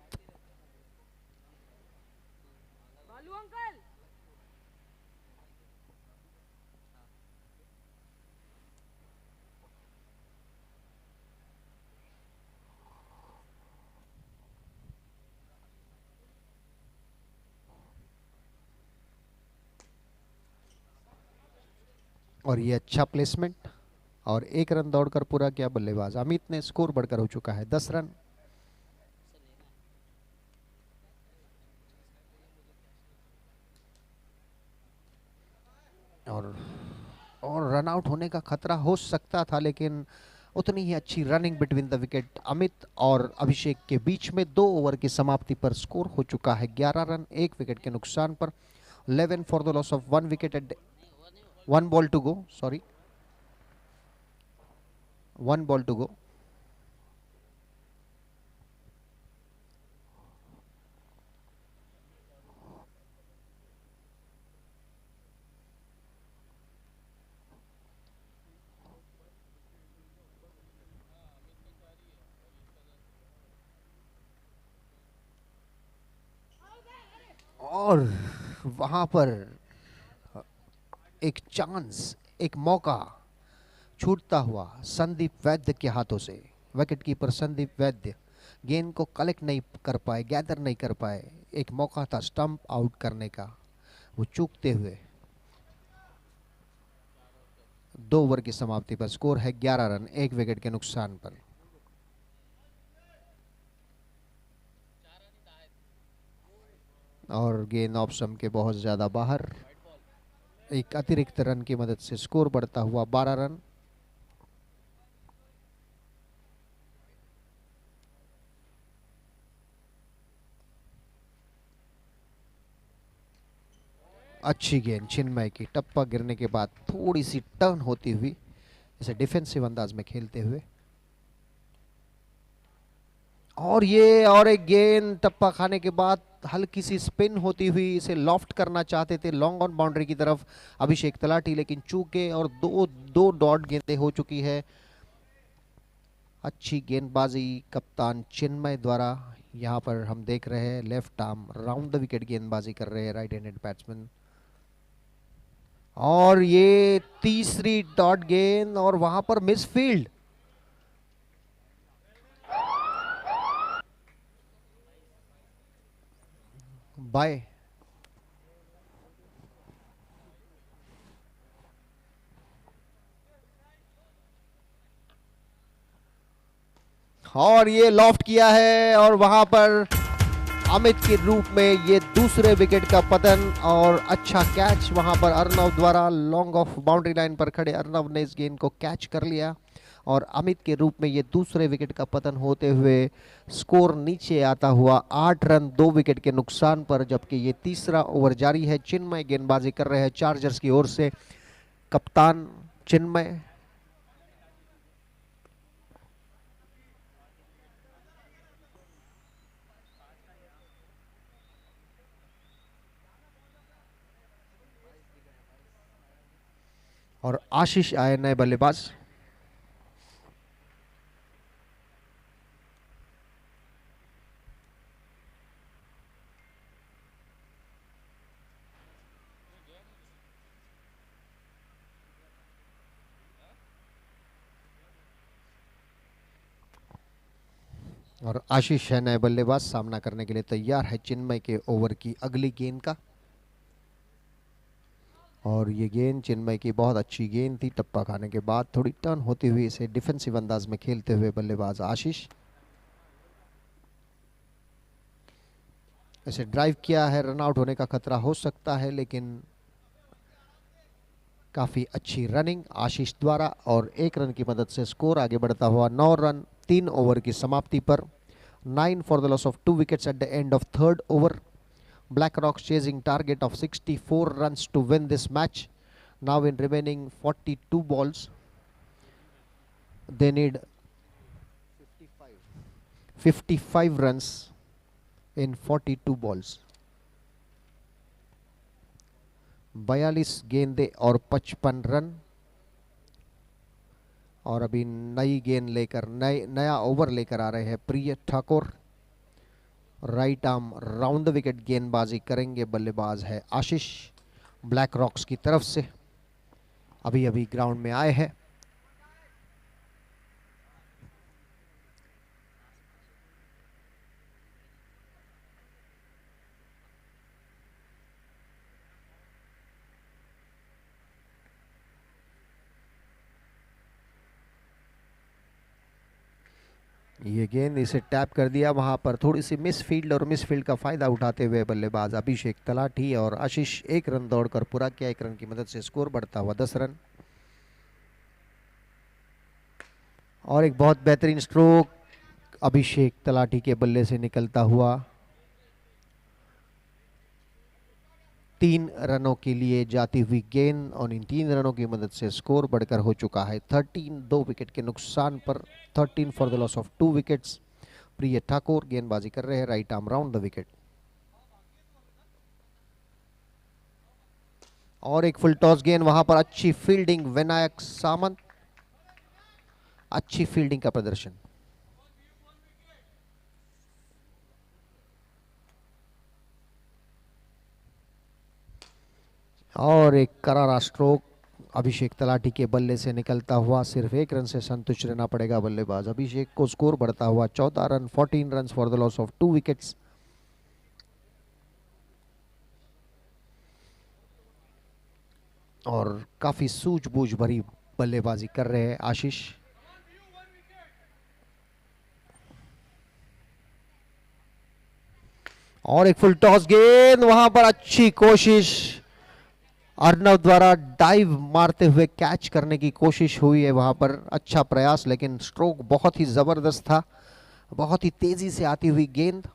और ये अच्छा प्लेसमेंट और 1 रन दौड़कर पूरा किया बल्लेबाज अमित ने। स्कोर बढ़कर हो चुका है 10 रन। और रन आउट होने का खतरा हो सकता था, लेकिन उतनी ही अच्छी running between the wicket Amit और अभिषेक के बीच में 2 ओवर की समाप्ति पर स्कोर हो चुका है 11 रन 1 विकेट के नुकसान पर। 11 for the loss of 1 wicket at 1 ball to go. 1 ball to go. और वहां पर एक चांस, एक मौका छूटता हुआ संदीप वैद्य के हाथों से। विकेट कीपर संदीप वैद्य गेंद को कलेक्ट नहीं कर पाए, गैदर नहीं कर पाए। एक मौका था स्टंप आउट करने का, वो चूकते हुए। 2 ओवर की समाप्ति पर स्कोर है 11 रन 1 विकेट के नुकसान पर। और गेंद ऑफ स्टंप के बहुत ज्यादा बाहर। एक अतिरिक्त रन की मदद से स्कोर बढ़ता हुआ 12 रन। अच्छी गेंद चिन्मय की, टप्पा गिरने के बाद थोड़ी सी टर्न होती हुई, इसे डिफेंसिव अंदाज में खेलते हुए। और एक गेंद टप्पा खाने के बाद हल्की सी स्पिन होती हुई, इसे लॉफ्ट करना चाहते थे लॉन्ग ऑन बाउंड्री की तरफ अभिषेक तलाटी, लेकिन चूके और दो डॉट गेंदें हो चुकी है। अच्छी गेंदबाजी कप्तान चिन्मय द्वारा। यहां पर हम देख रहे हैं left arm round the wicket गेंदबाजी कर रहे हैं राइट हैंडेड बैट्समैन। और ये तीसरी डॉट गेंद और वहां पर मिसफील्ड। बाय। और ये लॉफ्ट किया है और वहां पर अमित के रूप में ये दूसरे विकेट का पतन। और अच्छा कैच वहां पर अर्नव द्वारा, लॉन्ग ऑफ बाउंड्री लाइन पर खड़े अर्नव ने इस गेंद को कैच कर लिया और अमित के रूप में ये दूसरे विकेट का पतन होते हुए स्कोर नीचे आता हुआ 8 रन 2 विकेट के नुकसान पर। जबकि ये तीसरा ओवर जारी है। चिन्मय गेंदबाजी कर रहे हैं चार्जर्स की ओर से। कप्तान चिन्मय। और आशीष आए नए बल्लेबाज। और आशीष है नए बल्लेबाज, सामना करने के लिए तैयार है चिन्मय के ओवर की अगली गेंद का। और ये गेंद चिन्मय की बहुत अच्छी गेंद थी, टप्पा खाने के बाद थोड़ी टर्न होती हुई इसे डिफेंसिव अंदाज में खेलते हुए बल्लेबाज आशीष। इसे ड्राइव किया है, रन आउट होने का खतरा हो सकता है, लेकिन काफी अच्छी रनिंग आशीष द्वारा। और 1 रन की मदद से स्कोर आगे बढ़ता हुआ 9 रन 3 ओवर की समाप्ति पर। 9 for the loss of 2 wickets eight the end of third over. Black Rocks chasing target of 64 runs to win this match. Now in remaining 42 balls, they need 55 runs in 42 balls. 42 गेंदें और 55 run. और अभी नई गेंद लेकर नया over लेकर आ रहे हैं प्रिय Thakur. Right arm round the wicket गेंदबाजी करेंगे, बल्लेबाज है आशीष ब्लैक रॉक्स की तरफ से। अभी अभी ग्राउंड में आए हैं। ये गेंद इसे टैप कर दिया, वहां पर थोड़ी सी मिसफील्ड और मिसफील्ड का फायदा उठाते हुए बल्लेबाज अभिषेक तलाठी और आशीष 1 रन दौड़कर पूरा किया। 1 रन की मदद से स्कोर बढ़ता हुआ 10 रन। और एक बहुत बेहतरीन स्ट्रोक अभिषेक तलाठी के बल्ले से निकलता हुआ। 3 रनों के लिए जाती हुई गेंद और इन 3 रनों की मदद से स्कोर बढ़कर हो चुका है 13 2 विकेट के नुकसान पर। 13 for the loss of 2 wickets. प्रिय ठाकुर गेंदबाजी कर रहे हैं right arm round the wicket. और एक फुल टॉस गेंद, वहां पर अच्छी फील्डिंग विनायक सामंत, अच्छी फील्डिंग का प्रदर्शन। और एक करारा स्ट्रोक अभिषेक तलाटी के बल्ले से निकलता हुआ सिर्फ 1 रन से संतुष्ट रहना पड़ेगा बल्लेबाज अभिषेक को। स्कोर बढ़ता हुआ 14 run, 14 run for the loss of 2 wickets. और काफी सूझबूझ भरी बल्लेबाजी कर रहे हैं आशीष। और एक फुल टॉस गेंद, वहां पर अच्छी कोशिश, अर्नव द्वारा डाइव मारते हुए कैच करने की कोशिश हुई है वहां पर। अच्छा प्रयास, लेकिन स्ट्रोक बहुत ही जबरदस्त था, बहुत ही तेजी से आती हुई गेंद।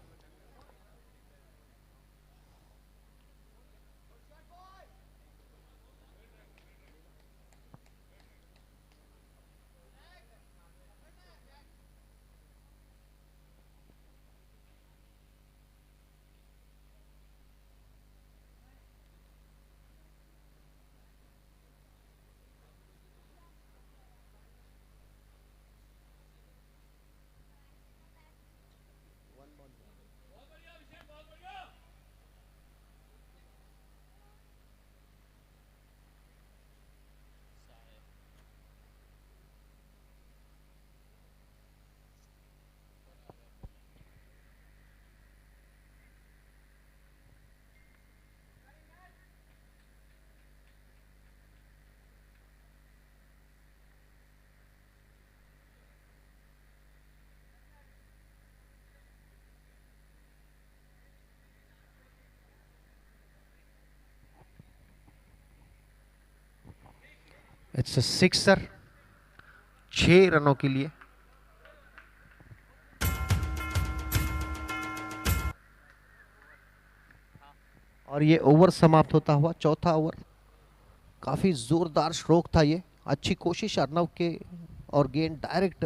इट्स अ सिक्सर 6 रनों के लिए। और ये ओवर समाप्त होता हुआ चौथा ओवर। काफी जोरदार स्ट्रोक था ये, अच्छी कोशिश अर्नव के, और गेंद डायरेक्ट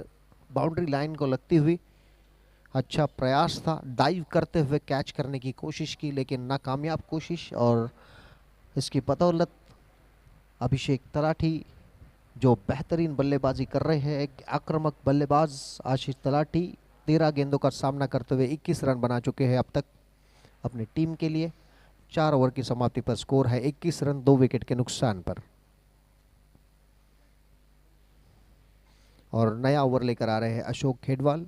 बाउंड्री लाइन को लगती हुई। अच्छा प्रयास था, डाइव करते हुए कैच करने की कोशिश की, लेकिन नाकामयाब कोशिश। और इसकी बदौलत अभिषेक तलाटी, जो बेहतरीन बल्लेबाजी कर रहे हैं, एक आक्रामक बल्लेबाज आशीष तलाटी, 13 गेंदों का सामना करते हुए 21 रन बना चुके हैं अब तक अपनी टीम के लिए। 4 ओवर की समाप्ति पर स्कोर है 21 रन 2 विकेट के नुकसान पर। और नया ओवर लेकर आ रहे हैं अशोक खेडवाल।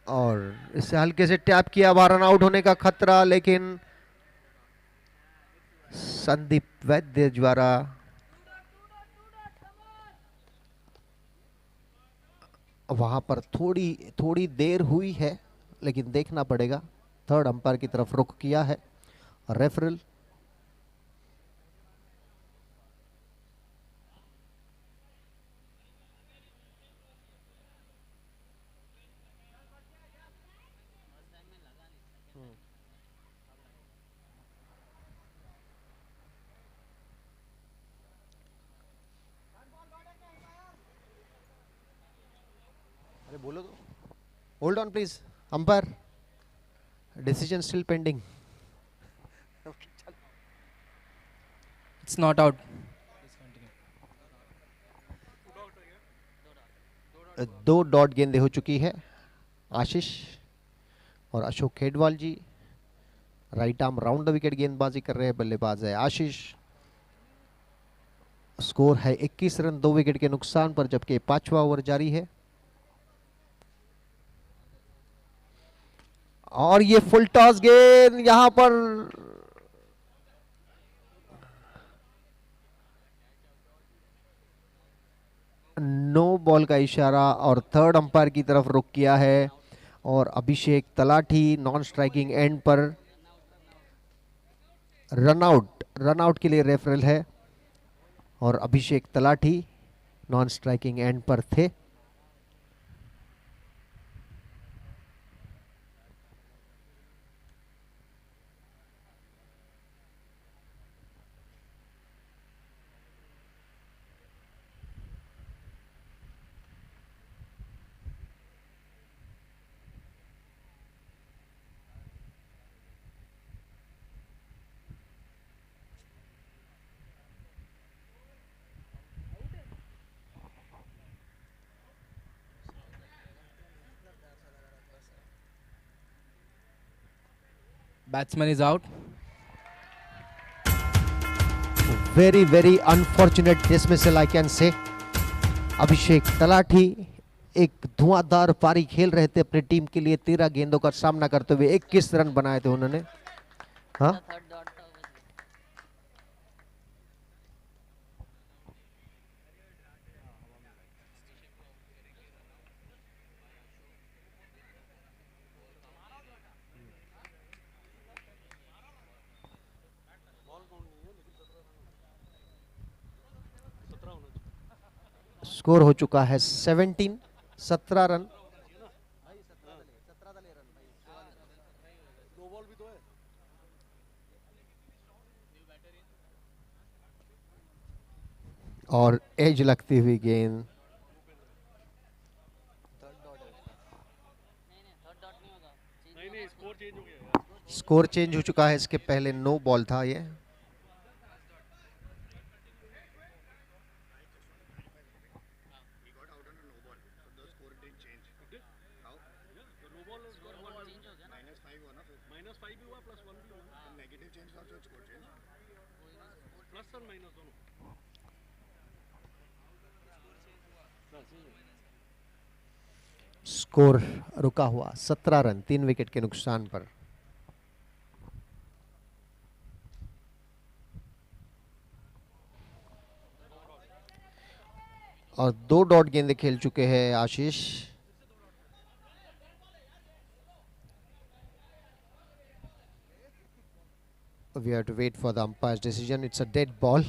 और इसे हल्के से टैप किया, रन आउट होने का खतरा, लेकिन संदीप वैद्य द्वारा वहां पर थोड़ी देर हुई है, लेकिन देखना पड़ेगा। थर्ड अंपायर की तरफ रुख किया है रेफरल। अरे बोलो तो, hold on please umpire, decision still pending. It's not out. दो डॉट गेंदें हो चुकी है आशीष और Ashok Khedwal ji. Right arm round the wicket गेंदबाजी कर रहे हैं, बल्लेबाज है आशीष। स्कोर है 21 रन 2 विकेट के नुकसान पर, जबकि 5वां ओवर जारी है। और ये फुल टॉस गेंद, यहां पर नो बॉल का इशारा और थर्ड अंपायर की तरफ रुख किया है। और अभिषेक तलाठी नॉन स्ट्राइकिंग एंड पर, रनआउट के लिए रेफरल है। और अभिषेक तलाठी नॉन स्ट्राइकिंग एंड पर थे। Batsman is out. Very unfortunate dismissal I can say. अभिषेक तलाठी एक धुआंधार पारी खेल रहे थे अपनी टीम के लिए, 13 गेंदों का सामना करते हुए 21 रन बनाए थे उन्होंने। हाँ स्कोर हो चुका है 17 रन। और एज लगती हुई गेंद, स्कोर चेंज हो चुका है। इसके पहले नो बॉल था ये। स्कोर रुका हुआ 17 रन, 3 विकेट के नुकसान पर। और 2 डॉट गेंदें खेल चुके हैं आशीष। We have to wait for the umpire's decision. It's a dead ball.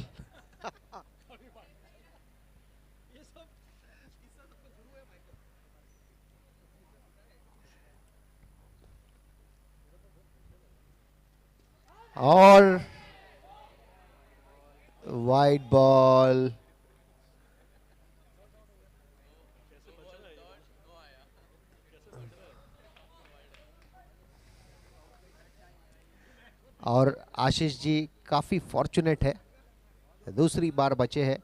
और वाइड बॉल। और आशीष जी काफी फॉर्चुनेट है, दूसरी बार बचे हैं।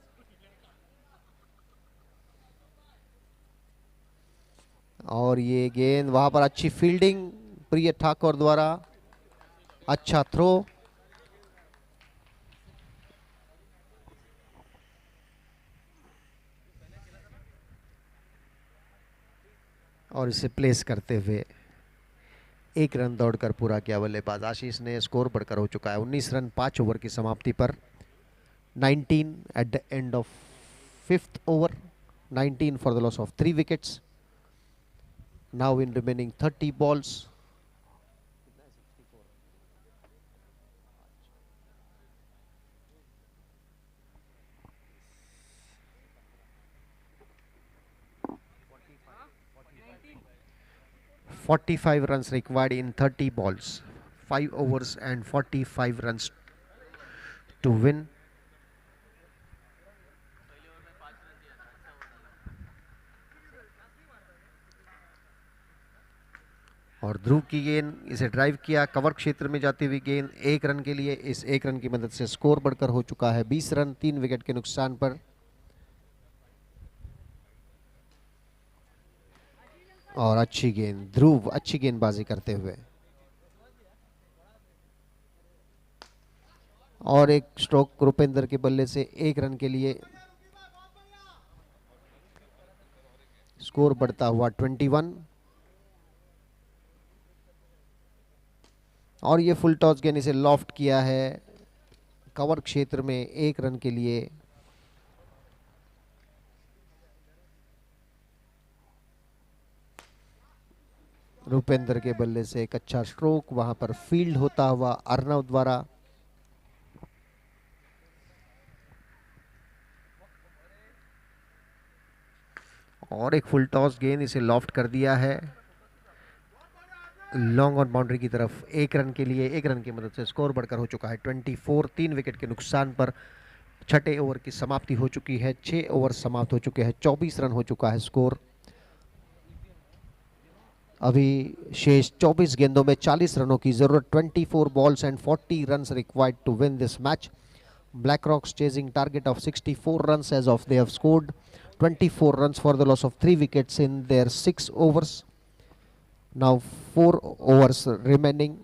और ये गेंद वहां पर अच्छी फील्डिंग प्रिय ठाकुर द्वारा, अच्छा थ्रो। और इसे प्लेस करते हुए 1 रन दौड़कर पूरा किया बल्लेबाज आशीष ने। स्कोर बढ़कर हो चुका है 19 रन 5 ओवर की समाप्ति पर। 19 eight the end of 5th over, 19 for the loss of 3 wickets. Now in remaining 30 balls. $45 runs required in 30 balls, 5 overs and 45 runs to win. और ध्रुव की गेंद, इसे ड्राइव किया, कवर क्षेत्र में जाती हुई गेंद 1 रन के लिए। इस 1 रन की मदद से स्कोर बढ़कर हो चुका है 20 रन 3 विकेट के नुकसान पर। और अच्छी गेंद, ध्रुव अच्छी गेंदबाजी करते हुए। और एक स्ट्रोक रुपेंद्र के बल्ले से 1 रन के लिए। स्कोर बढ़ता हुआ 21। और ये फुल टॉस गेंद, इसे लॉफ्ट किया है कवर क्षेत्र में 1 रन के लिए। रुपेंद्र के बल्ले से एक अच्छा स्ट्रोक, वहां पर फील्ड होता हुआ अर्नव द्वारा। और एक फुल टॉस गेंद, इसे लॉफ्ट कर दिया है लॉन्ग ऑन बाउंड्री की तरफ 1 रन के लिए। 1 रन की मदद से स्कोर बढ़कर हो चुका है 24, 3 विकेट के नुकसान पर। 6ठे ओवर की समाप्ति हो चुकी है, 6 ओवर समाप्त हो चुके हैं, 24 रन हो चुका है स्कोर। अभी शेष 24 गेंदों में 40 रनों की जरूरत। 24 balls and 40 runs required to win this match. Blackrocks chasing target of 64 runs as of they have scored 24 runs for the loss of 3 wickets in their 6 overs. Now 4 overs remaining.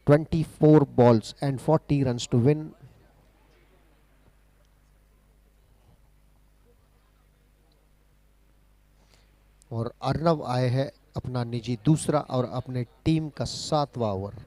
24 balls and 40 runs to win. और अर्नव आए हैं अपना निजी दूसरा और अपने team का 7वां over.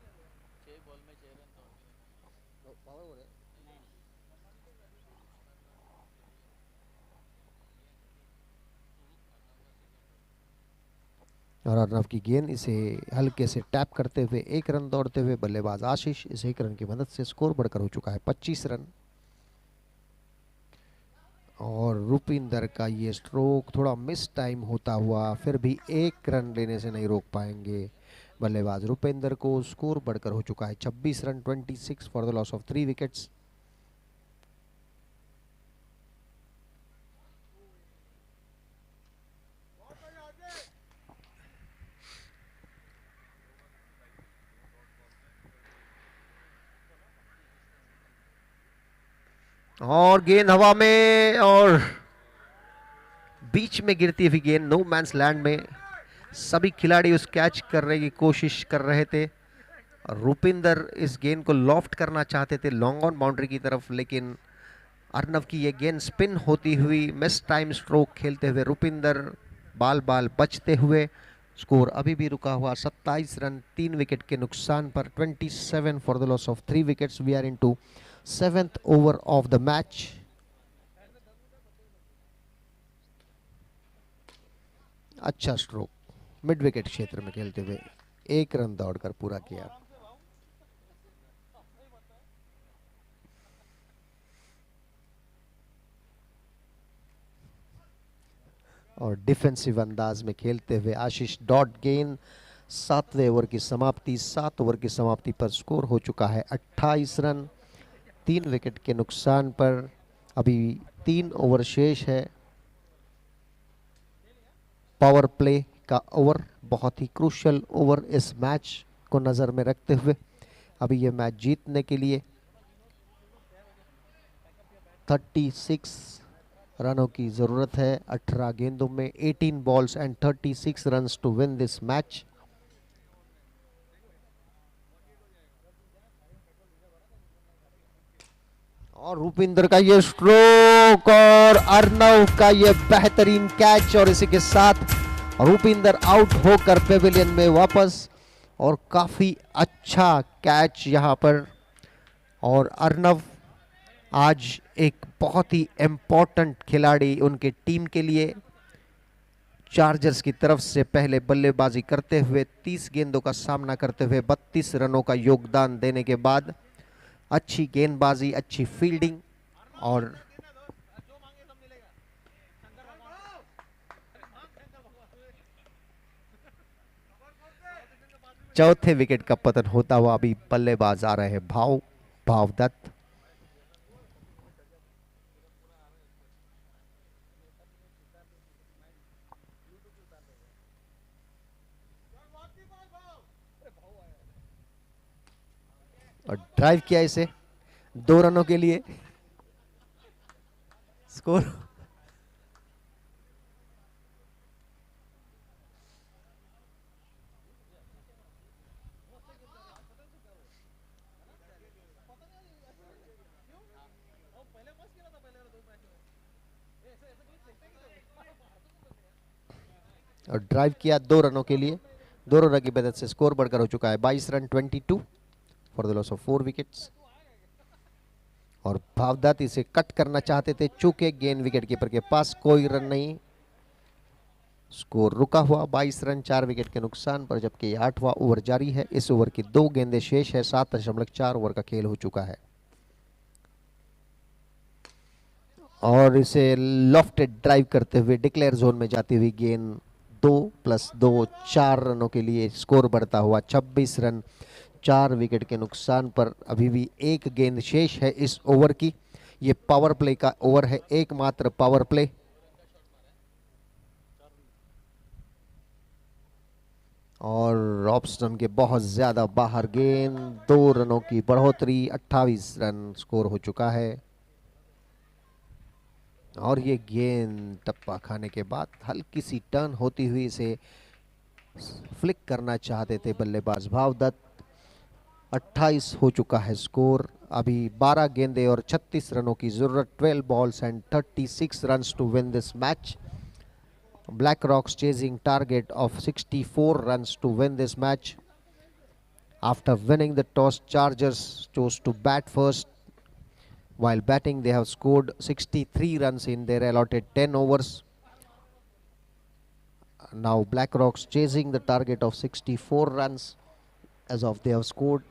और अर्नव की गेंद इसे हल्के से टैप करते हुए 1 रन दौड़ते हुए बल्लेबाज आशीष इस 1 रन की मदद से स्कोर बढ़कर हो चुका है 25 रन। और रुपिंदर का ये स्ट्रोक थोड़ा मिस टाइम होता हुआ फिर भी 1 रन लेने से नहीं रोक पाएंगे बल्लेबाज रुपिंदर को। स्कोर बढ़कर हो चुका है 26 run 26 for the loss of 3 wickets. और गेंद हवा में और बीच में गिरती हुई गेंद नो मैंस लैंड में। सभी खिलाड़ी उस कैच करने की कोशिश कर रहे थे। रुपिंदर इस गेंद को लॉफ्ट करना चाहते थे लॉन्ग ऑन बाउंड्री की तरफ, लेकिन अर्नव की ये गेंद स्पिन होती हुई मिस टाइम स्ट्रोक खेलते हुए रुपिंदर बाल बाल बचते हुए। स्कोर अभी भी रुका हुआ 27 रन 3 विकेट के नुकसान पर 27 for the loss of 3 wickets. We are into 7th over of the match. अच्छा स्ट्रोक मिड विकेट क्षेत्र में खेलते हुए 1 रन दौड़कर पूरा किया। और डिफेंसिव अंदाज में खेलते हुए आशीष डॉट गेंद। 7वें ओवर की समाप्ति, 7 ओवर की समाप्ति पर स्कोर हो चुका है 28 रन 3 विकेट के नुकसान पर। अभी 3 ओवर शेष है। पावर प्ले का ओवर बहुत ही क्रूशियल ओवर इस मैच को नज़र में रखते हुए। अभी ये मैच जीतने के लिए 36 रनों की ज़रूरत है 18 गेंदों में। 18 balls and 36 runs to win this match. और रुपिंदर का ये स्ट्रोक और अर्नव का ये बेहतरीन कैच और इसी के साथ रुपिंदर आउट होकर पेविलियन में वापस। और काफी अच्छा कैच यहां पर। और अर्नव आज एक बहुत ही इम्पोर्टेंट खिलाड़ी उनके टीम के लिए। चार्जर्स की तरफ से पहले बल्लेबाजी करते हुए 30 गेंदों का सामना करते हुए 32 रनों का योगदान देने के बाद अच्छी गेंदबाजी, अच्छी फील्डिंग और चौथे विकेट का पतन होता हुआ अभी बल्लेबाज आ रहे हैं भावदत्त। और ड्राइव किया इसे 2 रनों के लिए। स्कोर और ड्राइव किया 2 रनों के लिए। 2 रनों की मदद से स्कोर बढ़कर हो चुका है 22 run 22 for the loss of 4 wickets. और भावदत्त इसे कट करना चाहते थे, चूंकि गेंद विकेट कीपर के पास कोई रन नहीं। स्कोर रुका हुआ 22 रन 4 विकेट के नुकसान पर, जबकि 8वां ओवर जारी है। इस ओवर की 2 गेंदें शेष है। 7.4 ओवर का खेल हो चुका है। और इसे लॉफ्टेड ड्राइव करते हुए डिक्लेयर जोन में जाती हुई गेंद 2+2 4 रनों के लिए। स्कोर बढ़ता हुआ 26 रन 4 विकेट के नुकसान पर। अभी भी 1 गेंद शेष है इस ओवर की। ये पावर प्ले का ओवर है, एकमात्र पावर प्ले। और रॉबस्टन के बहुत ज्यादा बाहर गेंद। 2 रनों की बढ़ोतरी 28 रन स्कोर हो चुका है। और ये गेंद टप्पा खाने के बाद हल्की सी टर्न होती हुई इसे फ्लिक करना चाहते थे बल्लेबाज भावदत्त। 28 हो चुका है स्कोर। अभी 12 गेंदे और 36 रनों की जरूरत। 12 balls and 36 runs to win this match. Black Rocks chasing target of 64 runs to win this match. After winning the toss, Chargers chose to bat first. While batting, they have scored 63 runs in their allotted 10 overs. Now Black Rocks chasing the target of 64 runs, as of they have scored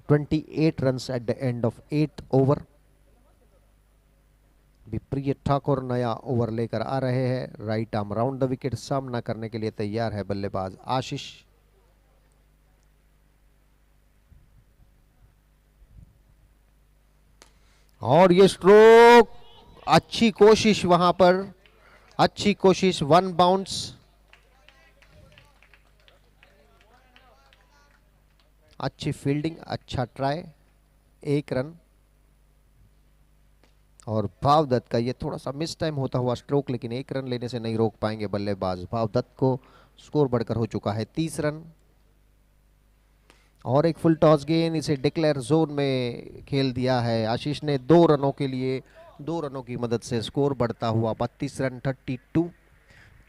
28 runs at the end of 8th over. विप्रिय Thakur नया over लेकर आ रहे हैं। Right arm round the wicket. सामना करने के लिए तैयार है बल्लेबाज आशीष। और ये स्ट्रोक, अच्छी कोशिश वहां पर, अच्छी कोशिश। 1 बाउंस। अच्छी फील्डिंग, अच्छा ट्राई। 1 रन। और भावदत्त का ये थोड़ा सा मिस टाइम होता हुआ स्ट्रोक, लेकिन 1 रन लेने से नहीं रोक पाएंगे बल्लेबाज भावदत्त को। स्कोर बढ़कर हो चुका है 30 रन। और एक फुल टॉस गेंद, इसे डिक्लेयर जोन में खेल दिया है आशीष ने 2 रनों के लिए। 2 रनों की मदद से स्कोर बढ़ता हुआ 32 रन 32।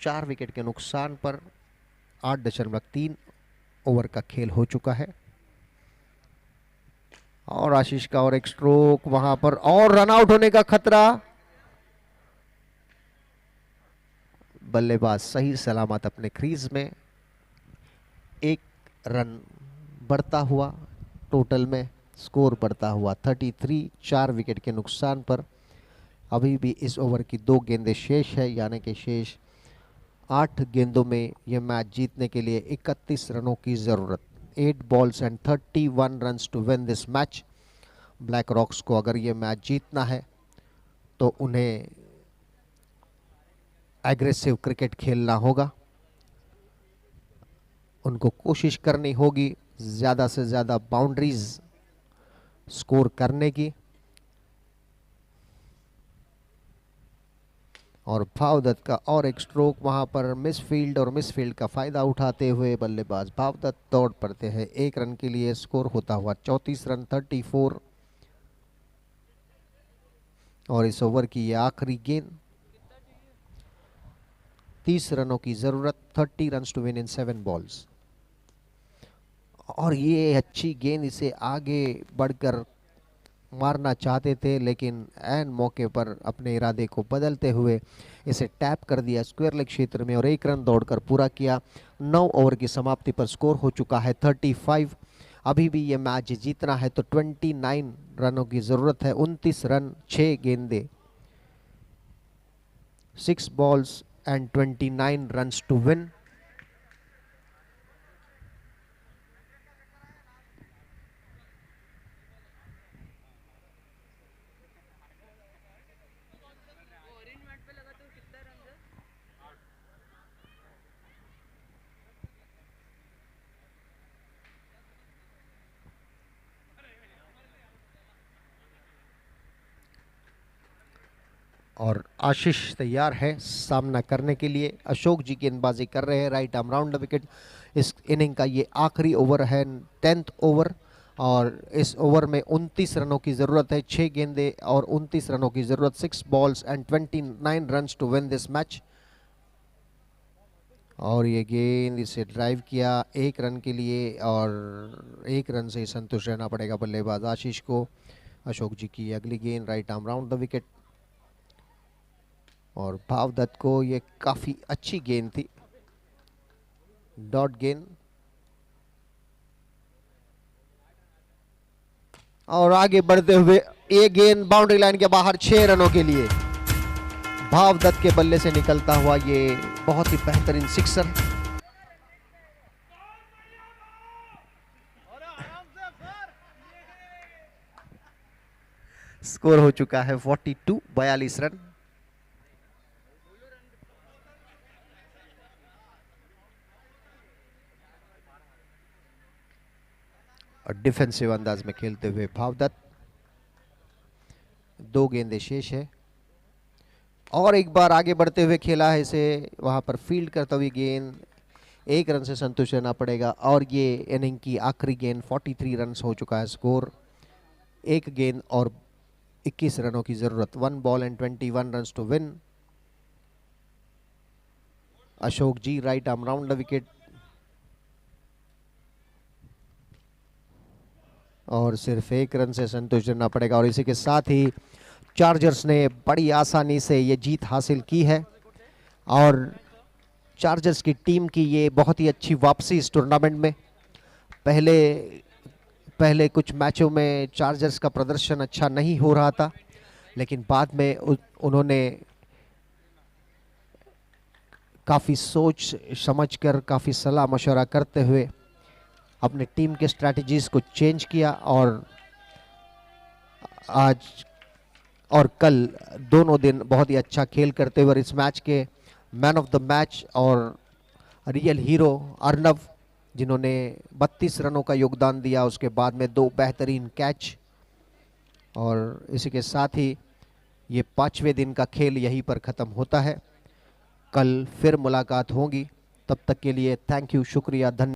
4 विकेट के नुकसान पर 8.3 ओवर का खेल हो चुका है। और आशीष का और एक स्ट्रोक वहां पर, और रन आउट होने का खतरा। बल्लेबाज सही सलामत अपने क्रीज में। 1 रन बढ़ता हुआ टोटल में, स्कोर बढ़ता हुआ 33। 4 विकेट के नुकसान पर अभी भी इस ओवर की 2 गेंदें शेष है, यानी कि शेष 8 गेंदों में यह मैच जीतने के लिए 31 रनों की जरूरत। 8 balls and 31 runs to win this match. Black Rocks को अगर ये मैच जीतना है तो उन्हें एग्रेसिव क्रिकेट खेलना होगा। उनको कोशिश करनी होगी ज़्यादा से ज़्यादा बाउंड्रीज स्कोर करने की। और भावदत्त का और एक स्ट्रोक वहां पर मिसफील्ड, और मिसफील्ड का फायदा उठाते हुए बल्लेबाज भावदत्त दौड़ पड़ते हैं 1 रन के लिए। स्कोर होता हुआ 34 रन 34। और इस ओवर की ये आखिरी गेंद। 30 रनों की जरूरत। 30 run to win in 7 balls। और ये अच्छी गेंद, इसे आगे बढ़कर मारना चाहते थे, लेकिन ऐन मौके पर अपने इरादे को बदलते हुए इसे टैप कर दिया स्क्वायर लेग क्षेत्र में और 1 रन दौड़कर पूरा किया। 9 ओवर की समाप्ति पर स्कोर हो चुका है 35। अभी भी ये मैच जीतना है तो 29 रनों की जरूरत है। 29 रन, 6 गेंदे, 6 balls and 29 runs to win। और आशीष तैयार है सामना करने के लिए। अशोक जी गेंदबाजी कर रहे हैं right arm round the wicket. इस इनिंग का ये आखिरी ओवर है, 10th ओवर। और इस ओवर में 29 रनों की ज़रूरत है। 6 गेंदे और 29 रनों की ज़रूरत। 6 balls and 29 runs to win this match. और ये गेंद, इसे ड्राइव किया 1 रन के लिए, और 1 रन से संतुष्ट रहना पड़ेगा बल्लेबाज आशीष को। अशोक जी की अगली गेंद right arm round the wicket. और भावदत्त को ये काफी अच्छी गेंद थी, डॉट गेंद। और आगे बढ़ते हुए ये गेंद बाउंड्री लाइन के बाहर 6 रनों के लिए। भावदत्त के बल्ले से निकलता हुआ ये बहुत ही बेहतरीन सिक्सर। स्कोर हो चुका है 42, 42 रन। और डिफेंसिव अंदाज में खेलते हुए भावदत्त। 2 गेंदें शेष है। और एक बार आगे बढ़ते हुए खेला है इसे, वहां पर फील्ड करता हुई गेंद। 1 रन से संतुष्ट रहना पड़ेगा। और ये इनिंग की आखिरी गेंद, 43 रन हो चुका है स्कोर। 1 गेंद और 21 रनों की जरूरत। 1 ball and 21 run to win. Ashok ji right arm round the wicket, और सिर्फ 1 रन से संतुष्ट रहना पड़ेगा। और इसी के साथ ही चार्जर्स ने बड़ी आसानी से ये जीत हासिल की है और चार्जर्स की टीम की ये बहुत ही अच्छी वापसी इस टूर्नामेंट में। पहले कुछ मैचों में चार्जर्स का प्रदर्शन अच्छा नहीं हो रहा था, लेकिन बाद में उन्होंने काफ़ी सोच समझकर, काफ़ी सलाह मशवरा करते हुए अपने टीम के स्ट्रैटेजीज को चेंज किया और आज और कल दोनों दिन बहुत ही अच्छा खेल करते हुए इस मैच के मैन ऑफ द मैच और रियल हीरो अर्नव, जिन्होंने 32 रनों का योगदान दिया, उसके बाद में 2 बेहतरीन कैच। और इसी के साथ ही ये 5वें दिन का खेल यहीं पर ख़त्म होता है। कल फिर मुलाकात होगी, तब तक के लिए थैंक यू, शुक्रिया, धन्यवाद।